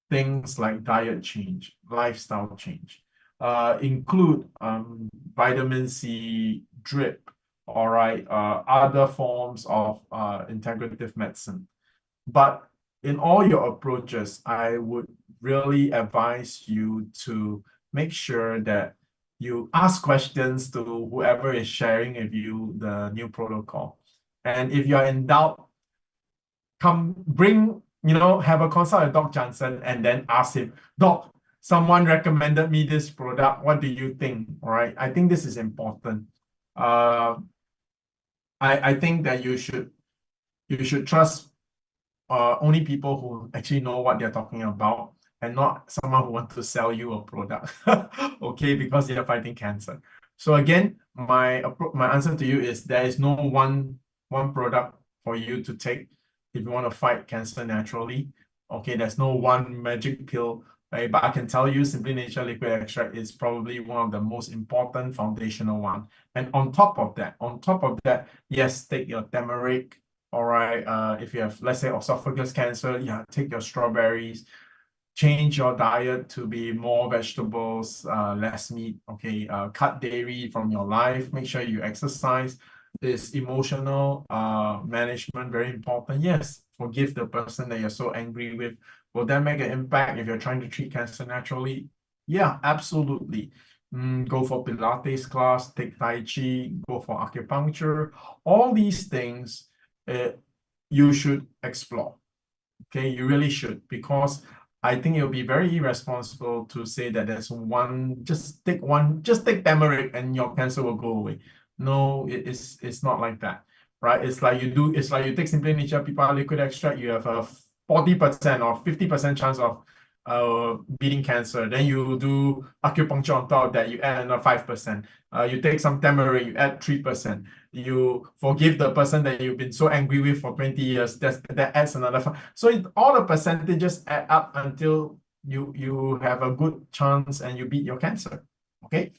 things like diet change, lifestyle change, include vitamin C drip, all right, other forms of integrative medicine. But in all your approaches, I would really advise you to make sure that you ask questions to whoever is sharing with you the new protocol. And if you're in doubt, have a consult with Doc Jansen and then ask him, Doc, someone recommended me this product. What do you think? All right. I think this is important. I think that you should trust only people who actually know what they're talking about, and not someone who wants to sell you a product, okay, because you're fighting cancer. So again, my answer to you is there is no one product for you to take if you want to fight cancer naturally. Okay, there's no one magic pill, right? But I can tell you Simply Nature liquid extract is probably one of the most important foundational one. And on top of that, yes, take your turmeric. All right, if you have, let's say, esophagus cancer, yeah, take your strawberries. Change your diet to be more vegetables, less meat. Okay, cut dairy from your life. Make sure you exercise. Is emotional management very important? Yes, forgive the person that you're so angry with. Will that make an impact if you're trying to treat cancer naturally? Yeah, absolutely. Go for Pilates class, take Tai Chi, go for acupuncture. All these things you should explore. Okay, you really should, because I think it would be very irresponsible to say that there's just take turmeric and your cancer will go away. No, it's not like that, right? It's like you take Simply Nature PPAR liquid extract, you have a 40% or 50% chance of beating cancer. Then you do acupuncture on top of that, you add another 5%. You take some turmeric, you add 3%. You forgive the person that you've been so angry with for 20 years, that adds another 5. So all the percentages add up until you have a good chance and you beat your cancer. Okay.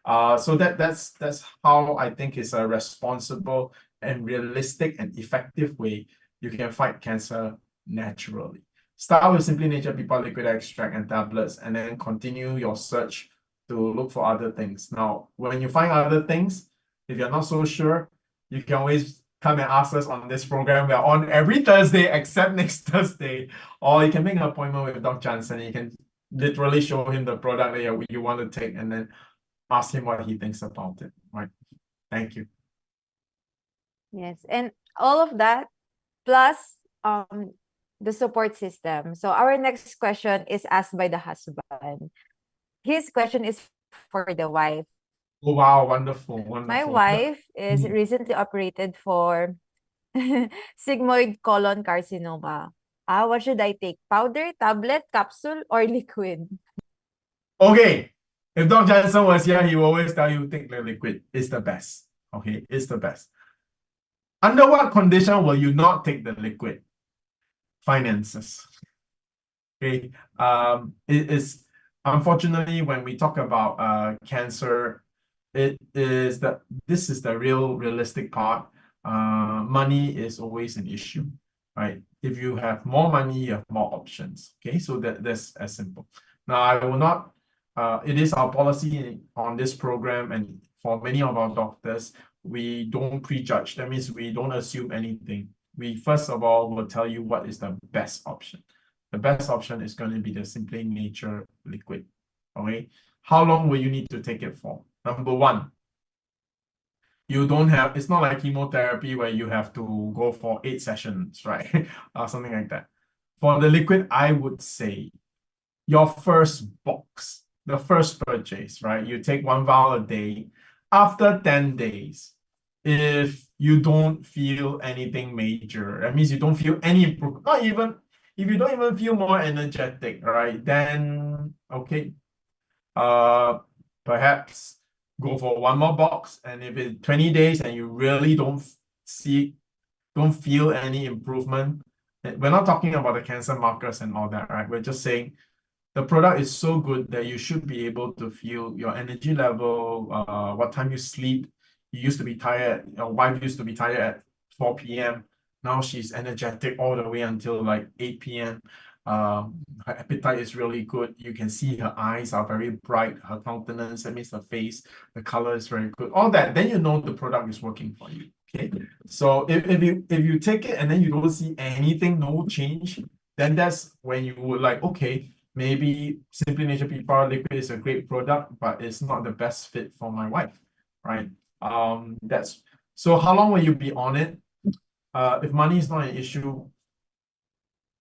So that's how I think is a responsible and realistic and effective way you can fight cancer naturally. Start with Simply Nature PPAR liquid extract and tablets, and then continue your search to look for other things. Now, when you find other things, if you're not so sure, you can always come and ask us on this program. We are on every Thursday except next Thursday. Or you can make an appointment with Dr. Jansen. You can literally show him the product that you want to take and then ask him what he thinks about it. Right. Thank you. Yes, and all of that plus the support system. So our next question is asked by the husband. His question is for the wife. Oh, wow, wonderful, wonderful. My wife is recently operated for sigmoid colon carcinoma. What should I take? Powder, tablet, capsule, or liquid? Okay, if Dr. Jansen was here, he will always tell you take the liquid. It's the best. Okay, it's the best. Under what condition will you not take the liquid? Finances. Okay, it is unfortunately when we talk about cancer, this is the realistic part. Money is always an issue, right? If you have more money, you have more options. Okay, so that's as simple. Now I will not. It is our policy on this program, and for many of our doctors, we don't prejudge. That means we don't assume anything. We first of all will tell you what is the best option. The best option is going to be the Simply Nature liquid. Okay, how long will you need to take it for? Number one, you don't have, it's not like chemotherapy where you have to go for 8 sessions, right? Something like that. For the liquid, I would say your first box, the first purchase, right? You take 1 vial a day. After 10 days, if you don't feel anything major, that means you don't feel any improvement, not even, if you don't even feel more energetic, right? Then, okay, perhaps go for 1 more box. And if it's 20 days and you really don't feel any improvement, we're not talking about the cancer markers and all that, right? We're just saying the product is so good that you should be able to feel your energy level, what time you sleep. You used to be tired, your wife used to be tired at 4 p.m. Now she's energetic all the way until like 8 p.m. Her appetite is really good. You can see her eyes are very bright, her countenance, that means the face, the color is very good. All that, then you know the product is working for you. Okay. So if you take it and then you don't see anything, no change, then that's when you would like, okay, maybe Simply Nature PPAR liquid is a great product, but it's not the best fit for my wife, right? That's so how long will you be on it? If money is not an issue,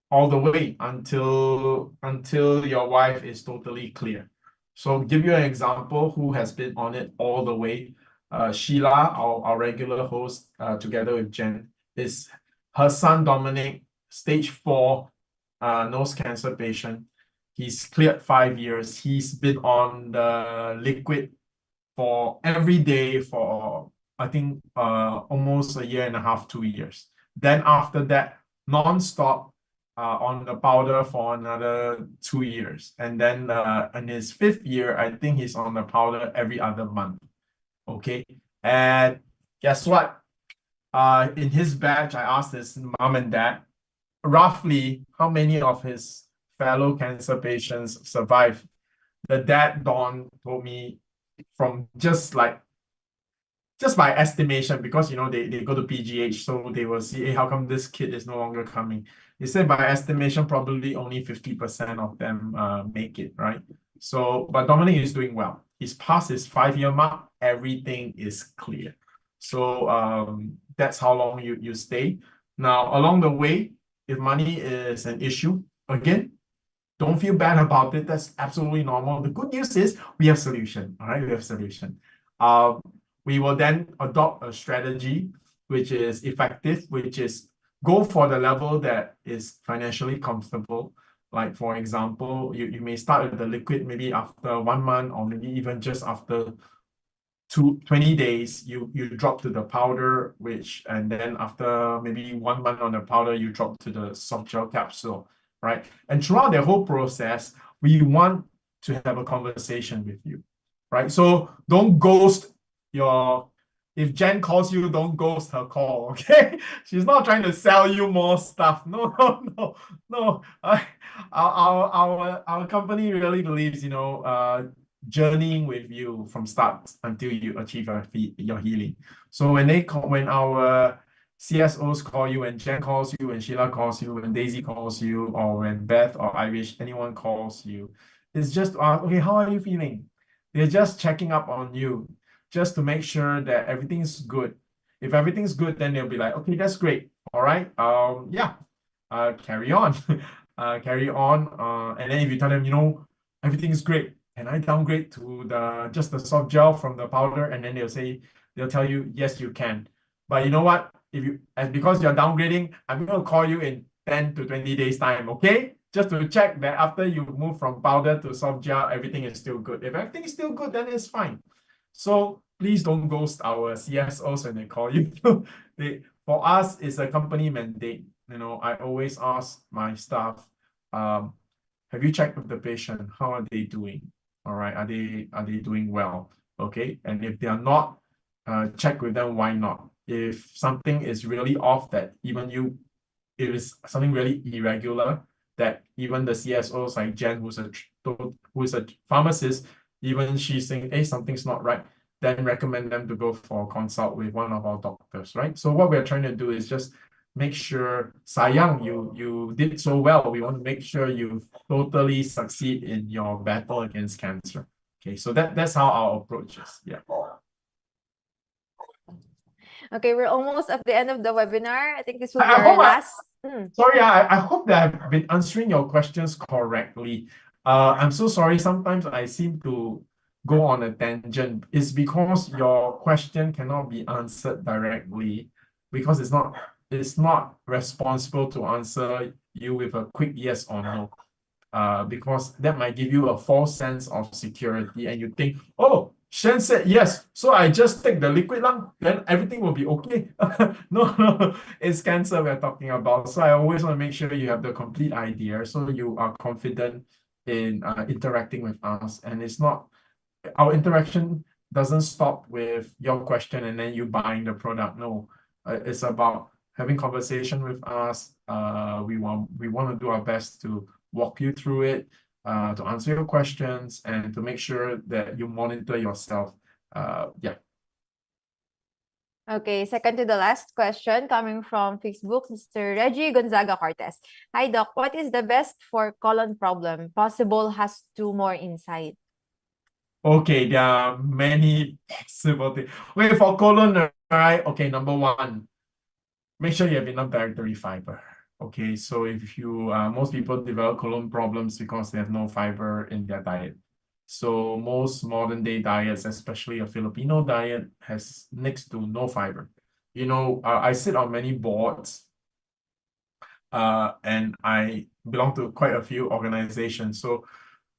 all the way until your wife is totally clear. So give you an example who has been on it all the way. Ciela, our regular host, together with Jhen, is her son Dominic, stage 4 nose cancer patient. He's cleared 5 years. He's been on the liquid for every day for I think almost 1.5 to 2 years. Then after that, non-stop on the powder for another 2 years. And then in his 5th year, I think he's on the powder every other month. Okay. And guess what? In his batch, I asked his mom and dad, roughly how many of his fellow cancer patients survive. The dad, Don, told me from just by estimation, because you know they go to PGH, so they will see, hey, how come this kid is no longer coming? He said by estimation, probably only 50% of them make it, right? So, but Dominic is doing well. He's past his 5-year mark. Everything is clear. So that's how long you stay. Now, along the way, if money is an issue, again, Don't feel bad about it. That's absolutely normal. The good news is we have solution. All right, we have solution. We will then adopt a strategy which is effective, which is go for the level that is financially comfortable. Like for example, you may start with the liquid maybe after 1 month, or maybe even just after 20 days, you drop to the powder, and then after maybe 1 month on the powder, you drop to the soft gel capsule, right? And throughout the whole process, we want to have a conversation with you, right? So don't ghost if Jhen calls you, don't ghost her call, okay? She's not trying to sell you more stuff. No, no, no, no. Our company really believes, journeying with you from start until you achieve your healing. So when our CSOs call you, when Jhen calls you, when Sheila calls you, when Daisy calls you, or when Beth or Irish, anyone calls you, it's just, okay, how are you feeling? They're just checking up on you, just to make sure that everything's good. If everything's good, then they'll be like, okay, that's great. All right. Carry on. Carry on. And then if you tell them, everything's great, and I downgrade to just the soft gel from the powder, and then they'll tell you, yes, you can. But you know what? Because you're downgrading, I'm going to call you in 10 to 20 days time, okay? Just to check that after you move from powder to soft gel, everything is still good. If everything is still good, then it's fine. So please don't ghost our CSOs when they call you. For us, it's a company mandate. I always ask my staff, have you checked with the patient? How are they doing? All right, are they doing well? Okay, and if they are not, check with them, why not? If something is really off, if it's something really irregular, that even the CSOs like Jhen, who's a pharmacist, even she's saying, hey, something's not right, then recommend them to go for a consult with one of our doctors, right? So what we're trying to do is just make sure, sayang, you did so well. We want to make sure you totally succeed in your battle against cancer. Okay, so that's how our approach is. Yeah. Okay, we're almost at the end of the webinar. I think this will be our last. Sorry, I hope that I've been answering your questions correctly. I'm so sorry. Sometimes I seem to go on a tangent. It's because your question cannot be answered directly, because it's not responsible to answer you with a quick yes or no. Because that might give you a false sense of security, and you think, oh, Shen said yes, so I just take the liquid lung, then everything will be okay. No, it's cancer we're talking about. So I always want to make sure you have the complete idea, so you are confident in interacting with us. And our interaction doesn't stop with your question and then you buying the product. No, it's about having conversation with us. We want to do our best to walk you through it, to answer your questions, and to make sure that you monitor yourself. Yeah. Okay, second to the last question coming from Facebook, Mr. Reggie Gonzaga Cortez. Hi, Doc. What is the best for colon problem? Possible has 2 more inside. Okay, there are many possible things. Okay, for colon, right? Okay, number 1, make sure you have enough dietary fiber. Okay, so if most people develop colon problems because they have no fiber in their diet. So most modern day diets, especially a Filipino diet, has next to no fiber. I sit on many boards, and I belong to quite a few organizations. So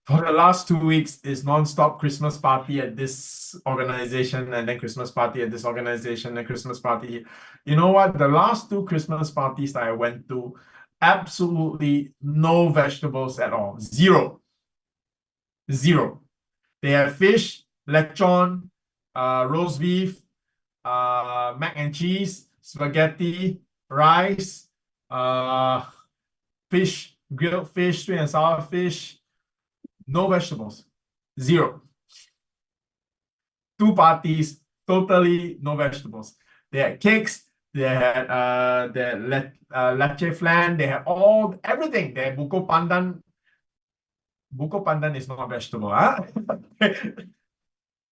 for the last 2 weeks, it's non-stop Christmas party at this organization, and then Christmas party at this organization, and Christmas party. You know what? The last 2 Christmas parties that I went to, absolutely no vegetables at all. Zero. They have fish, lechon, roast beef, mac and cheese, spaghetti, rice, fish, grilled fish, sweet and sour fish. No vegetables. Zero. 2 parties, totally no vegetables. They had cakes, they had leche flan, they had everything. They had buko pandan. Buko pandan is not a vegetable, huh?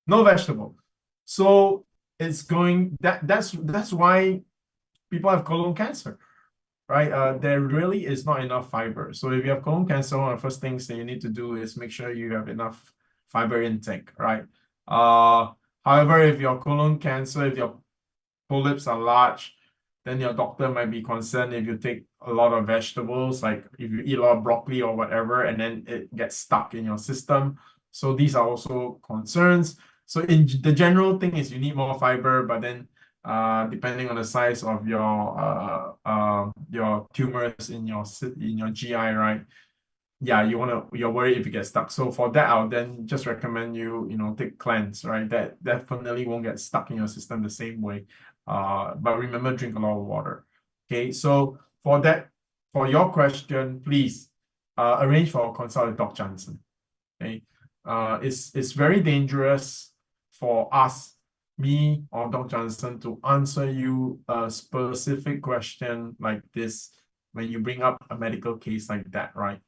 No vegetable. So it's that's why people have colon cancer, right? There really is not enough fiber. So if you have colon cancer, one of the first things that you need to do is make sure you have enough fiber intake, right? However, if your colon cancer, if your polyps are large, then your doctor might be concerned if you take a lot of vegetables, like if you eat a lot of broccoli or whatever, and then it gets stuck in your system. So these are also concerns. So in the general thing is you need more fiber, but then depending on the size of your tumors in your GI, right? Yeah, you're worried if you get stuck. So for that, I'll then just recommend you take cleanse, right? That definitely won't get stuck in your system the same way. But remember, drink a lot of water. Okay, so for your question, please arrange for a consult with Dr. Jansen. Okay, it's very dangerous for us, me or Dr. Jansen, to answer you a specific question like this when you bring up a medical case like that, right?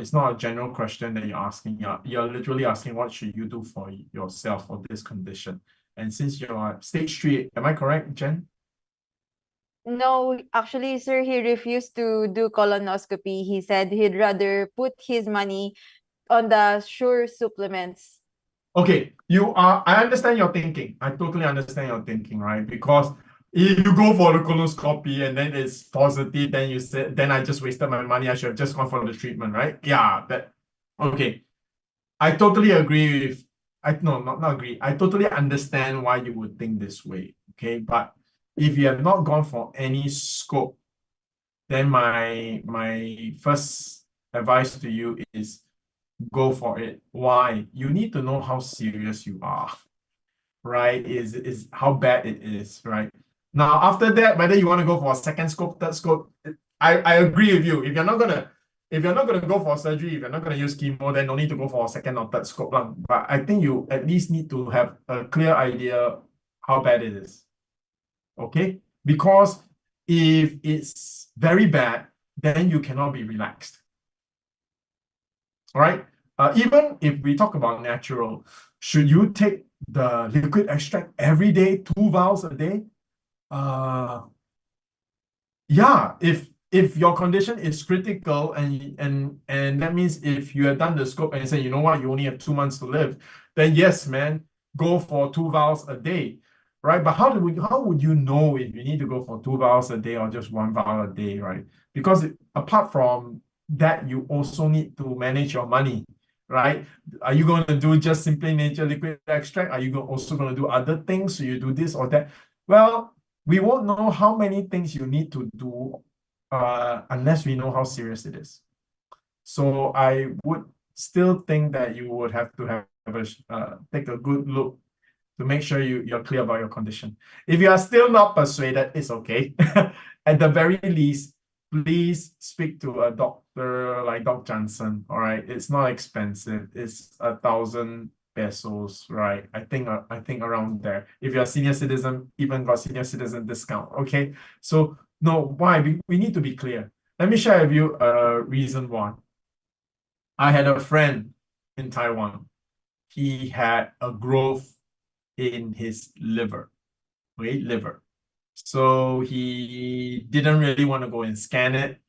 It's not a general question that you're asking. You're literally asking what should you do for yourself for this condition. And since you're stage 3, am I correct, Jhen? No, actually, sir, he refused to do colonoscopy. He said he'd rather put his money on the sure supplements. Okay, I understand your thinking. I totally understand your thinking, right? Because if you go for the colonoscopy and then it's positive, then you said, then I just wasted my money. I should have just gone for the treatment, right? Yeah, okay. I totally agree with, not agree. I totally understand why you would think this way, okay? But if you have not gone for any scope, then my first advice to you is go for it. Why? You need to know how serious you are, right? Is how bad it is, right? Now, after that, whether you want to go for a second scope, third scope, I agree with you. If you're not gonna go for surgery, if you're not gonna use chemo, then no need to go for a second or third scope. But I think you at least need to have a clear idea how bad it is. Okay? Because if it's very bad, then you cannot be relaxed. All right? Even if we talk about natural, should you take the liquid extract every day, 2 vials a day? Yeah, if your condition is critical and that means if you have done the scope and say, you know what, you only have 2 months to live, then yes, man, go for 2 vials a day, right? But how would you know if you need to go for 2 vials a day or just 1 vial a day, right? Because apart from that, you also need to manage your money, right? Are you going to do just Simply Nature liquid extract? Are you also going to do other things? So you do this or that? Well, we won't know how many things you need to do unless we know how serious it is. So I would still think that you would have to take a good look to make sure you're clear about your condition. If you are still not persuaded, it's okay. At the very least, please speak to a doctor like Dr. Jansen. All right, it's not expensive. It's 1,000 pesos, right? I think around there. If you're a senior citizen, even got senior citizen discount. Okay, so no, why? We need to be clear. Let me share with you a reason why. I had a friend in Taiwan. He had a growth in his liver, okay, liver. So he didn't really want to go and scan it,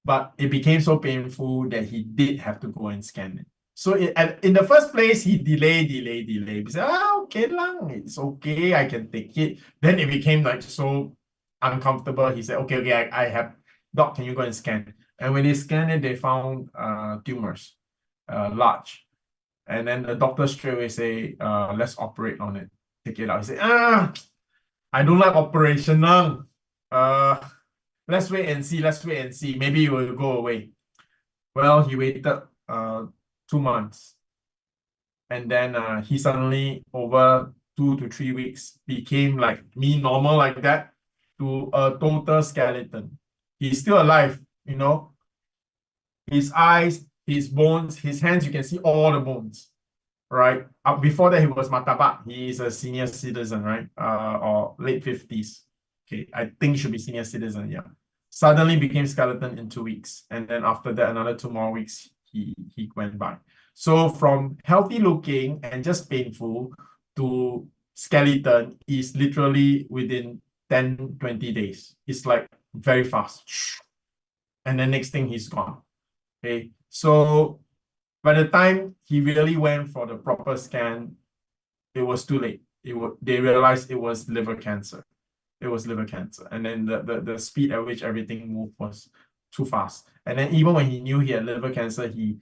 but it became so painful that he did have to go and scan it. So in the first place, he delayed. He said, okay lang, it's okay, I can take it. Then it became like so uncomfortable. He said, okay, I have, doc, can you go and scan? And when they scanned it, they found tumors, large. And then the doctor straight away say, let's operate on it. Take it out. He said, I don't like operation now. Let's wait and see. Maybe it will go away. Well, he waited 2 months. And then he suddenly, over 2 to 3 weeks, became like me, normal like that, to a total skeleton. He's still alive, you know. His eyes, his bones, his hands, you can see all the bones, right? Before that, he was matabak. He is a senior citizen, right? Or late 50s. Okay, I think should be senior citizen, yeah. Suddenly became skeleton in 2 weeks. And then after that, another 2 more weeks, he went by. So from healthy looking and just painful to skeleton is literally within 10, 20 days. It's like very fast. And then next thing he's gone. Okay, so by the time he really went for the proper scan, it was too late. They realized it was liver cancer. It was liver cancer. And then the speed at which everything moved was too fast. And then even when he knew he had liver cancer, he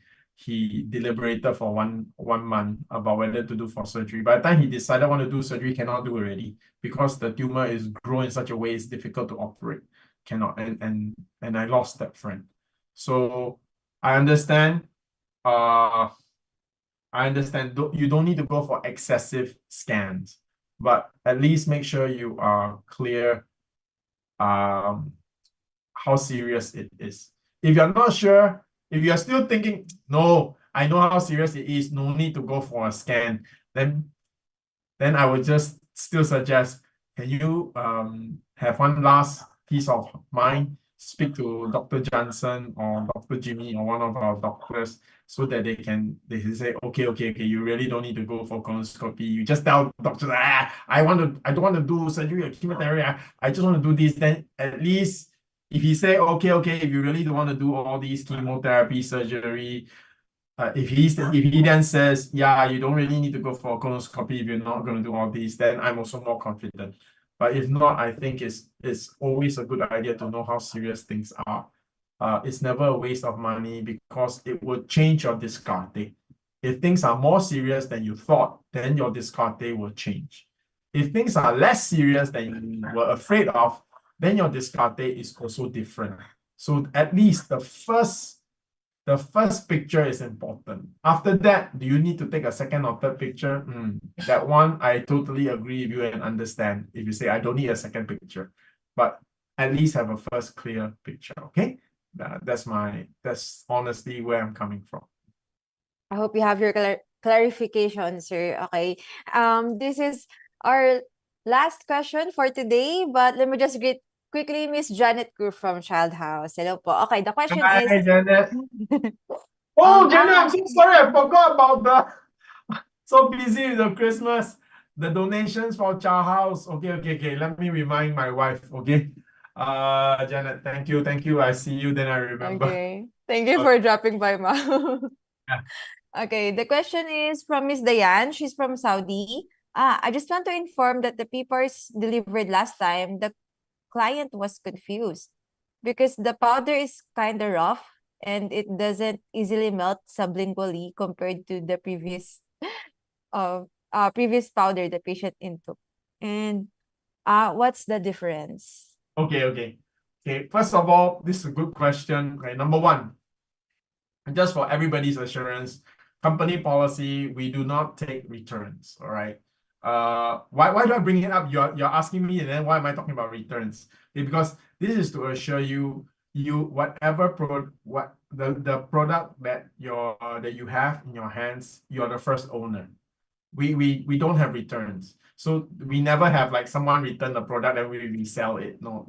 deliberated for one month about whether to do for surgery. By the time he decided want to do surgery, cannot do already because the tumor is grown in such a way it's difficult to operate. Cannot. And I lost that friend. So I understand. You don't need to go for excessive scans, but at least make sure you are clear how serious it is. If you're not sure, if you're still thinking, no, I know how serious it is, no need to go for a scan, then I would just still suggest, can you have one last peace of mind, speak to Dr. Jansen or Dr. Jimmy or one of our doctors so that they can say, okay, you really don't need to go for colonoscopy. You just tell doctors, I don't want to do surgery or chemotherapy. I just want to do this. Then at least if he say, okay, if you really don't want to do all these chemotherapy, surgery, if he then says, yeah, you don't really need to go for a colonoscopy if you're not going to do all these, then I'm also more confident. But if not, I think it's always a good idea to know how serious things are. It's never a waste of money because it will change your discard date. If things are more serious than you thought, then your discard date will change. If things are less serious than you were afraid of, then your discard date is also different. So at least the first picture is important. After that, do you need to take a second or third picture? That one, I totally agree with you and understand if you say, I don't need a second picture. But at least have a first clear picture, okay? That's honestly where I'm coming from. I hope you have your clarification, sir. Okay. This is our last question for today, but let me just greet quickly Miss Janet Cruz from Child House. Hello po. Okay, the question Hi, is... Janet. Oh, Janet, I'm so sorry. I forgot about so busy with the Christmas. The donations for Child House. Okay. Let me remind my wife, okay? Janet, thank you. I see you, then I remember. Okay. Thank you for dropping by, ma'am. Yeah. Okay, the question is from Miss Dayan. She's from Saudi. I just want to inform that the PPARS delivered last time, the client was confused because the powder is kind of rough and it doesn't easily melt sublingually compared to the previous powder the patient intook. And what's the difference? Okay. First of all, this is a good question. Okay, number one, just for everybody's assurance, company policy, we do not take returns. All right. Why do I bring it up? You're asking me, and then why am I talking about returns? Okay, because this is to assure you whatever the product that you have in your hands, you're the first owner. We don't have returns, so we never have like someone return the product and we resell it. No,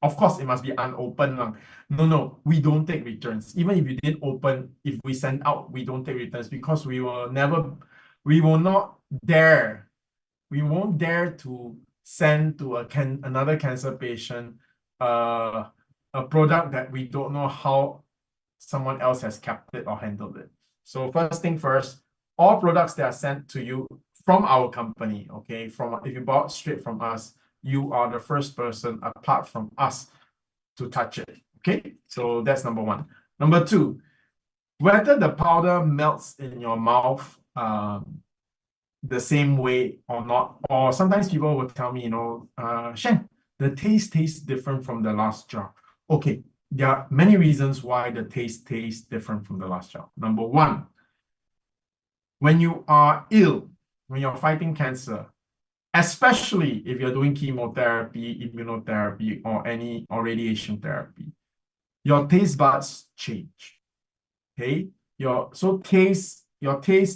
of course it must be unopened. No, we don't take returns. Even if you didn't open, if we send out, we don't take returns because we won't dare to send to another cancer patient a product that we don't know how someone else has kept it or handled it. So first thing first, all products that are sent to you from our company, okay, if you bought straight from us, you are the first person apart from us to touch it, okay? So that's number one. Number two, whether the powder melts in your mouth the same way or not, or sometimes people will tell me, Shyan, the taste tastes different from the last jar. Okay, there are many reasons why the taste tastes different from the last jar. Number one, when you are ill, when you're fighting cancer, especially if you're doing chemotherapy, immunotherapy, or radiation therapy, your taste buds change. Okay, your taste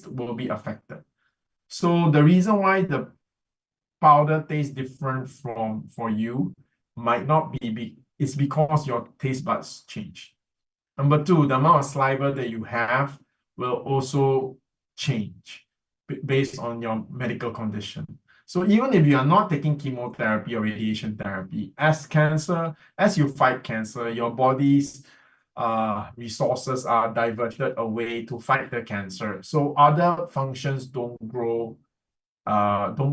will be affected. So the reason why the powder tastes different for you might not be it's because your taste buds change. Number two, the amount of saliva that you have will also change based on your medical condition. So even if you are not taking chemotherapy or radiation therapy, as you fight cancer, your body's resources are diverted away to fight the cancer. So other functions don't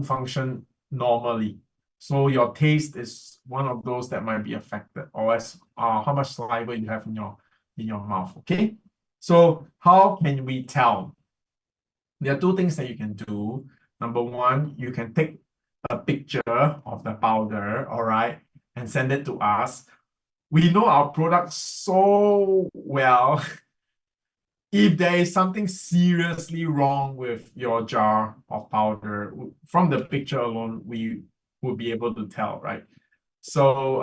function normally. So your taste is one of those that might be affected, or as how much saliva you have in your mouth. Okay. So how can we tell? There are two things that you can do. Number one, you can take a picture of the powder, all right, and send it to us. We know our product so well. If there is something seriously wrong with your jar of powder, from the picture alone, we would be able to tell, right? So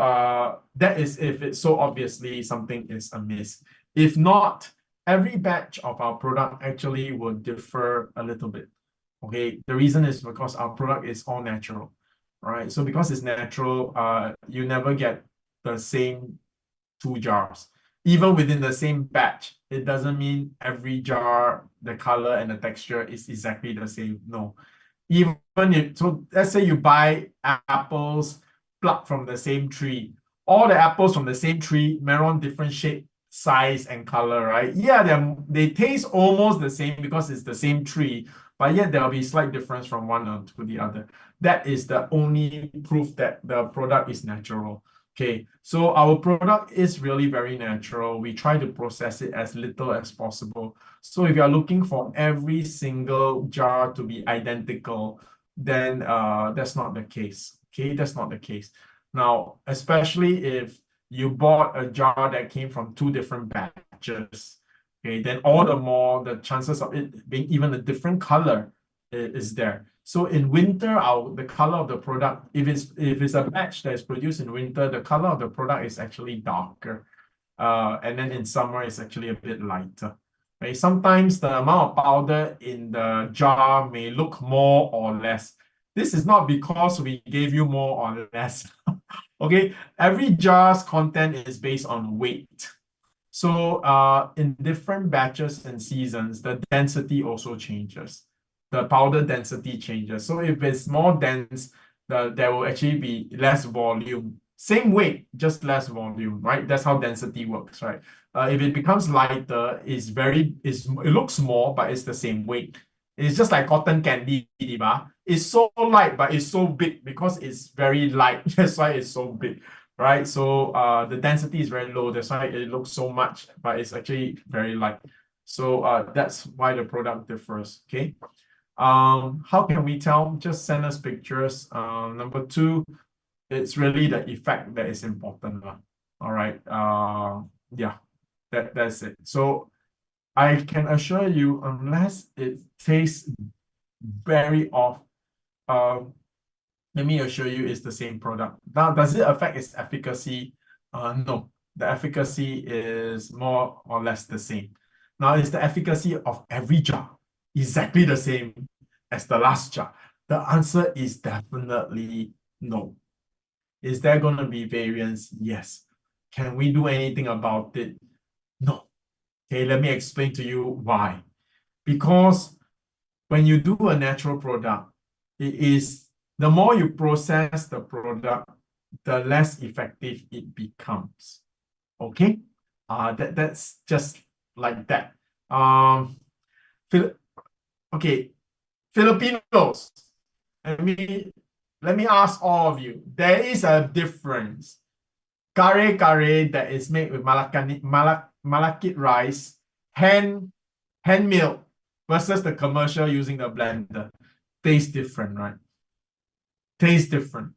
that is if it's so obviously something is amiss. If not, every batch of our product actually will differ a little bit. Okay, the reason is because our product is all natural, right? So because it's natural, you never get the same 2 jars. Even within the same batch, it doesn't mean every jar, the color and the texture is exactly the same. No. Even if, so let's say you buy apples plucked from the same tree. All the apples from the same tree, melon different shape, size, and color, right? Yeah, they taste almost the same because it's the same tree, but yet there'll be slight difference from one to the other. That is the only proof that the product is natural. Okay, so our product is really very natural. We try to process it as little as possible. So if you're looking for every single jar to be identical, then that's not the case. Okay, that's not the case. Now, especially if you bought a jar that came from 2 different batches, okay, then all the more the chances of it being even a different color is there. So in winter, the color of the product, if it's a batch that is produced in winter, the color of the product is actually darker. And then in summer, it's actually a bit lighter. Right? Sometimes the amount of powder in the jar may look more or less. This is not because we gave you more or less. Okay, every jar's content is based on weight. So in different batches and seasons, the density also changes. The powder density changes. So if it's more dense, there will actually be less volume. Same weight, just less volume, right? That's how density works, right? If it becomes lighter, it looks small, but it's the same weight. It's just like cotton candy, diba? It's so light, but it's so big because it's very light. That's why it's so big, right? So the density is very low. That's why it looks so much, but it's actually very light. So that's why the product differs, okay? How can we tell? Just send us pictures. Number 2, it's really the effect that is important. All right. Yeah, that's it. So I can assure you, unless it tastes very off, let me assure you it's the same product. Now, does it affect its efficacy? No, the efficacy is more or less the same. Now, is the efficacy of every jar exactly the same as the last jar? The answer is definitely no. Is there going to be variance? Yes. Can we do anything about it? No. Okay, let me explain to you why. Because when you do a natural product, the more you process the product, the less effective it becomes. Okay? That's just like that. Okay, Filipinos, let me ask all of you. There is a difference. Kare that is made with malakit rice, hand milled versus the commercial using the blender. Tastes different, right? Tastes different.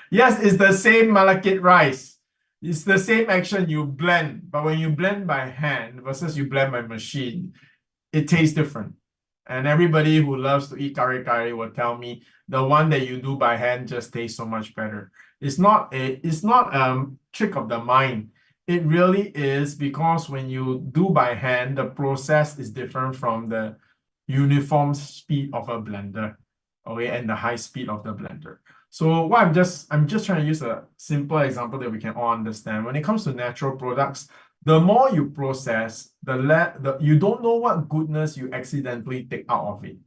Yes, it's the same malakit rice. It's the same action you blend, but when you blend by hand versus you blend by machine, it tastes different. And everybody who loves to eat kare will tell me the one that you do by hand just tastes so much better. It's not a trick of the mind. It really is because when you do by hand, the process is different from the uniform speed of a blender, okay, and the high speed of the blender. So what I'm just trying to use a simple example that we can all understand. When it comes to natural products, the more you process, you don't know what goodness you accidentally take out of it.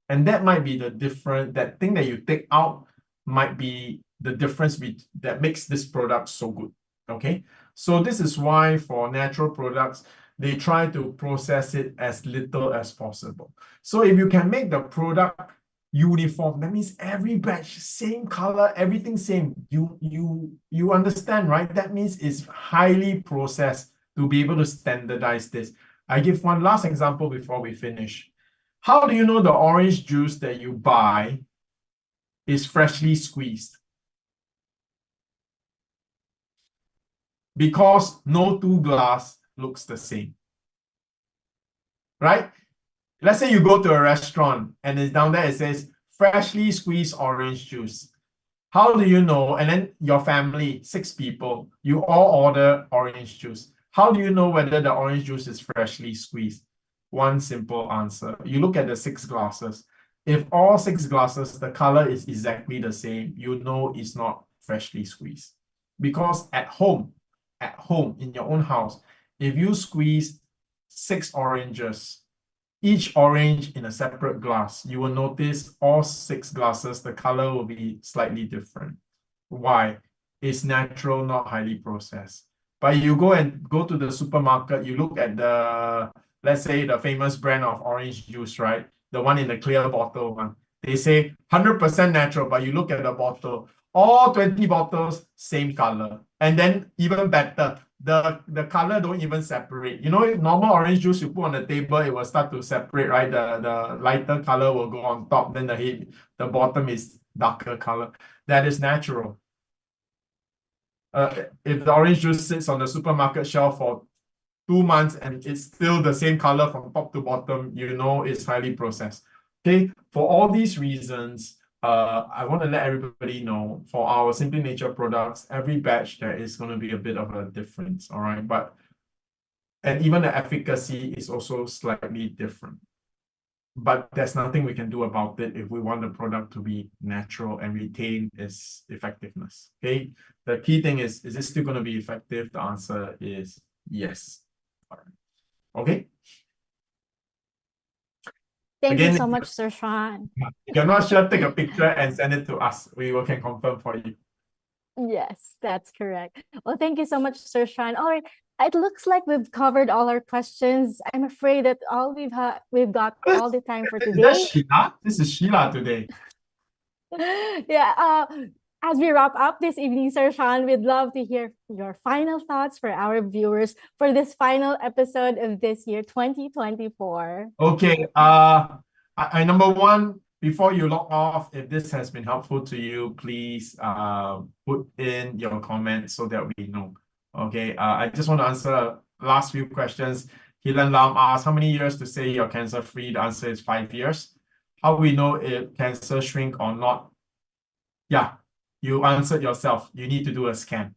And that might be the different, that thing that you take out might be the difference that makes this product so good. Okay, so this is why for natural products, they try to process it as little as possible. So if you can make the product uniform, that means every batch, same color, everything same. You understand, right? That means it's highly processed to be able to standardize this. I give one last example before we finish. How do you know the orange juice that you buy is freshly squeezed? Because no two glass looks the same, right? Let's say you go to a restaurant and it's down there, it says freshly squeezed orange juice. How do you know? And then your family, 6 people, you all order orange juice. How do you know whether the orange juice is freshly squeezed? One simple answer. You look at the 6 glasses. If all 6 glasses, the color is exactly the same, you know it's not freshly squeezed. Because at home, in your own house, if you squeeze 6 oranges, each orange in a separate glass, you will notice all 6 glasses, the color will be slightly different. Why? It's natural, not highly processed. But you go to the supermarket, you look at the, let's say the famous brand of orange juice, right? The one in the clear bottle one. They say 100% natural, but you look at the bottle, all 20 bottles, same color. And then even better, the color don't even separate. You know, normal orange juice you put on the table, it will start to separate, right? The lighter color will go on top, then the bottom is darker color. That is natural. If the orange juice sits on the supermarket shelf for 2 months and it's still the same color from top to bottom, you know it's highly processed. Okay, for all these reasons, I want to let everybody know for our Simply Nature products, every batch there is going to be a bit of a difference, all right? And even the efficacy is also slightly different. But there's nothing we can do about it if we want the product to be natural and retain its effectiveness. Okay, the key thing is it still going to be effective? The answer is yes. All right. Okay. Thank you so much, Sir Shyan. If you're not sure, take a picture and send it to us. We can confirm for you. Yes, that's correct. Well, thank you so much, Sir Shyan. All right, it looks like we've covered all our questions. I'm afraid that we've got all the time for today. That's Sheila. This is Sheila today. Yeah. As we wrap up this evening, Sir Shyan, we'd love to hear your final thoughts for our viewers for this final episode of this year, 2024. Okay. I number one, before you log off, if this has been helpful to you, please put in your comments so that we know. Okay. I just want to answer last few questions. Hilan Lam asked, how many years to say you're cancer-free? The answer is 5 years. How we know if cancer shrink or not? Yeah, you answered yourself. You need to do a scan.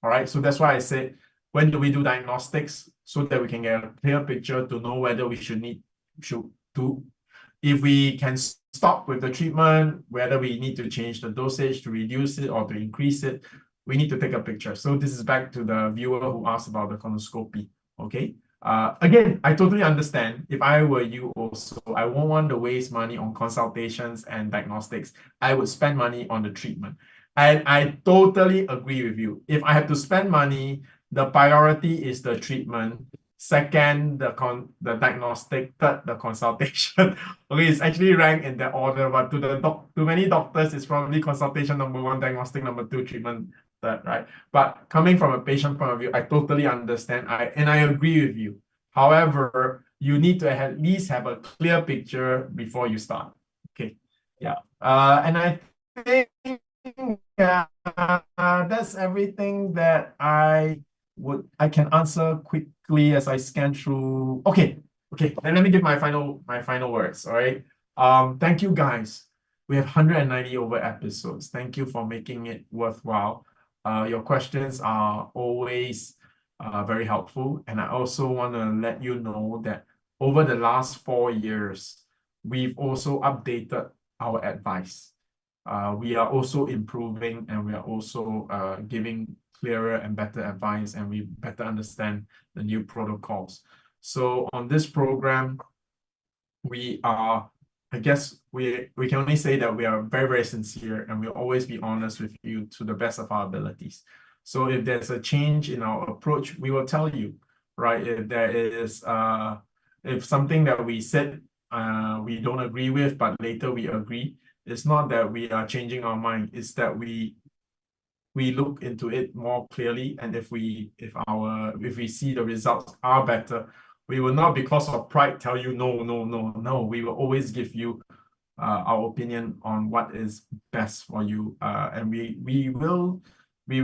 All right. So that's why I said, when do we do diagnostics? So that we can get a clear picture to know whether we should do, if we can stop with the treatment, whether we need to change the dosage to reduce it or to increase it, we need to take a picture. So this is back to the viewer who asked about the colonoscopy. Okay. Again, I totally understand. If I were you also, I won't want to waste money on consultations and diagnostics. I would spend money on the treatment. And I totally agree with you. If I have to spend money, the priority is the treatment. Second, the diagnostic. Third, the consultation. Okay, it's actually ranked in that order, but to many doctors, it's probably consultation number 1, diagnostic number 2, treatment third, right? But coming from a patient point of view, I totally understand. I agree with you. However, you need to at least have a clear picture before you start. Okay, yeah. And I think that's everything that I can answer quickly as I scan through. Okay, then let me give my final words. All right. Thank you guys. We have 190 over episodes. Thank you for making it worthwhile. Your questions are always very helpful. And I also want to let you know that over the last 4 years, we've also updated our advice. We are also improving, and we are also giving clearer and better advice, and we better understand the new protocols. So on this program, we are I guess we can only say that we are very, very sincere and we'll always be honest with you to the best of our abilities. So if there's a change in our approach, we will tell you, right? If there is if something that we said we don't agree with, but later we agree, it's not that we are changing our mind, it's that we look into it more clearly, and if we see the results are better, we will not, because of pride, tell you no, no, no, no. We will always give you our opinion on what is best for you, and we will be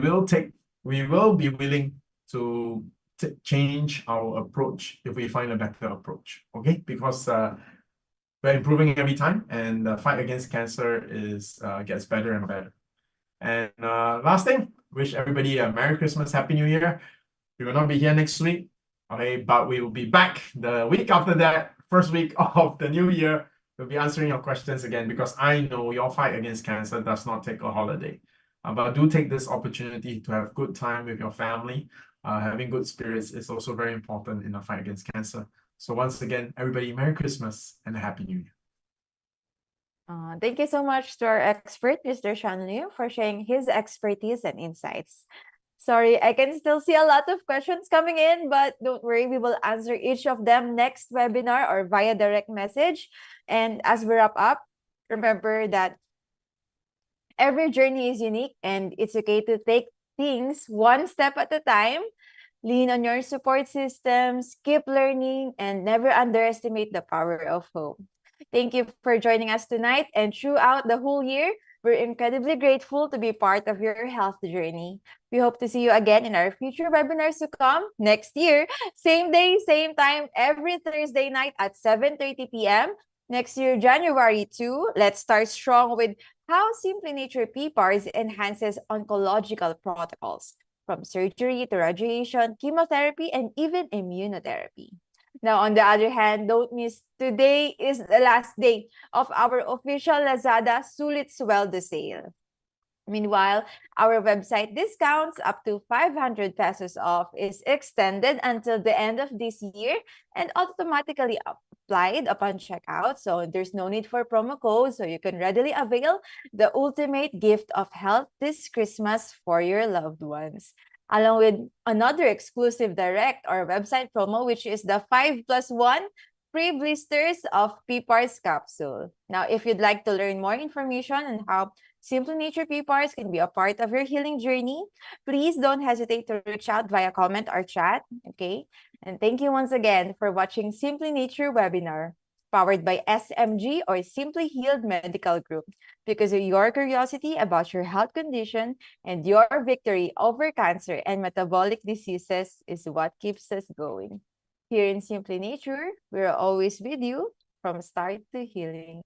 willing to change our approach if we find a better approach. Okay, because we're improving every time, and the fight against cancer gets better and better. And last thing, wish everybody a Merry Christmas, Happy New Year. We will not be here next week, okay, but we will be back the week after that, first week of the new year. We'll be answering your questions again, because I know your fight against cancer does not take a holiday. But do take this opportunity to have good time with your family. Having good spirits is also very important in the fight against cancer. So once again, everybody, Merry Christmas and a Happy New Year. Thank you so much to our expert, Mr. Shyan Lim, for sharing his expertise and insights. Sorry, I can still see a lot of questions coming in, but don't worry, we will answer each of them next webinar or via direct message. And as we wrap up, remember that every journey is unique and it's okay to take things one step at a time. Lean on your support systems, keep learning, and never underestimate the power of hope. Thank you for joining us tonight, and throughout the whole year, we're incredibly grateful to be part of your health journey. We hope to see you again in our future webinars to come next year. Same day, same time, every Thursday night at 7:30 p.m. Next year, January 2, let's start strong with how Simply Nature PPARS enhances oncological protocols, from surgery to radiation, chemotherapy, and even immunotherapy. Now, on the other hand, don't miss, today is the last day of our official Lazada Sulit Sweldo sale. Meanwhile, our website discounts up to 500 pesos off is extended until the end of this year and automatically applied upon checkout. So there's no need for promo code, so you can readily avail the ultimate gift of health this Christmas for your loved ones, along with another exclusive direct or website promo, which is the 5+1 free blisters of PPARS capsule. Now, if you'd like to learn more information on how Simply Nature PPARS can be a part of your healing journey, please don't hesitate to reach out via comment or chat, okay? And thank you once again for watching Simply Nature webinar, powered by SMG or Simply Healed Medical Group, because your curiosity about your health condition and your victory over cancer and metabolic diseases is what keeps us going. Here in Simply Nature, we're always with you from start to healing.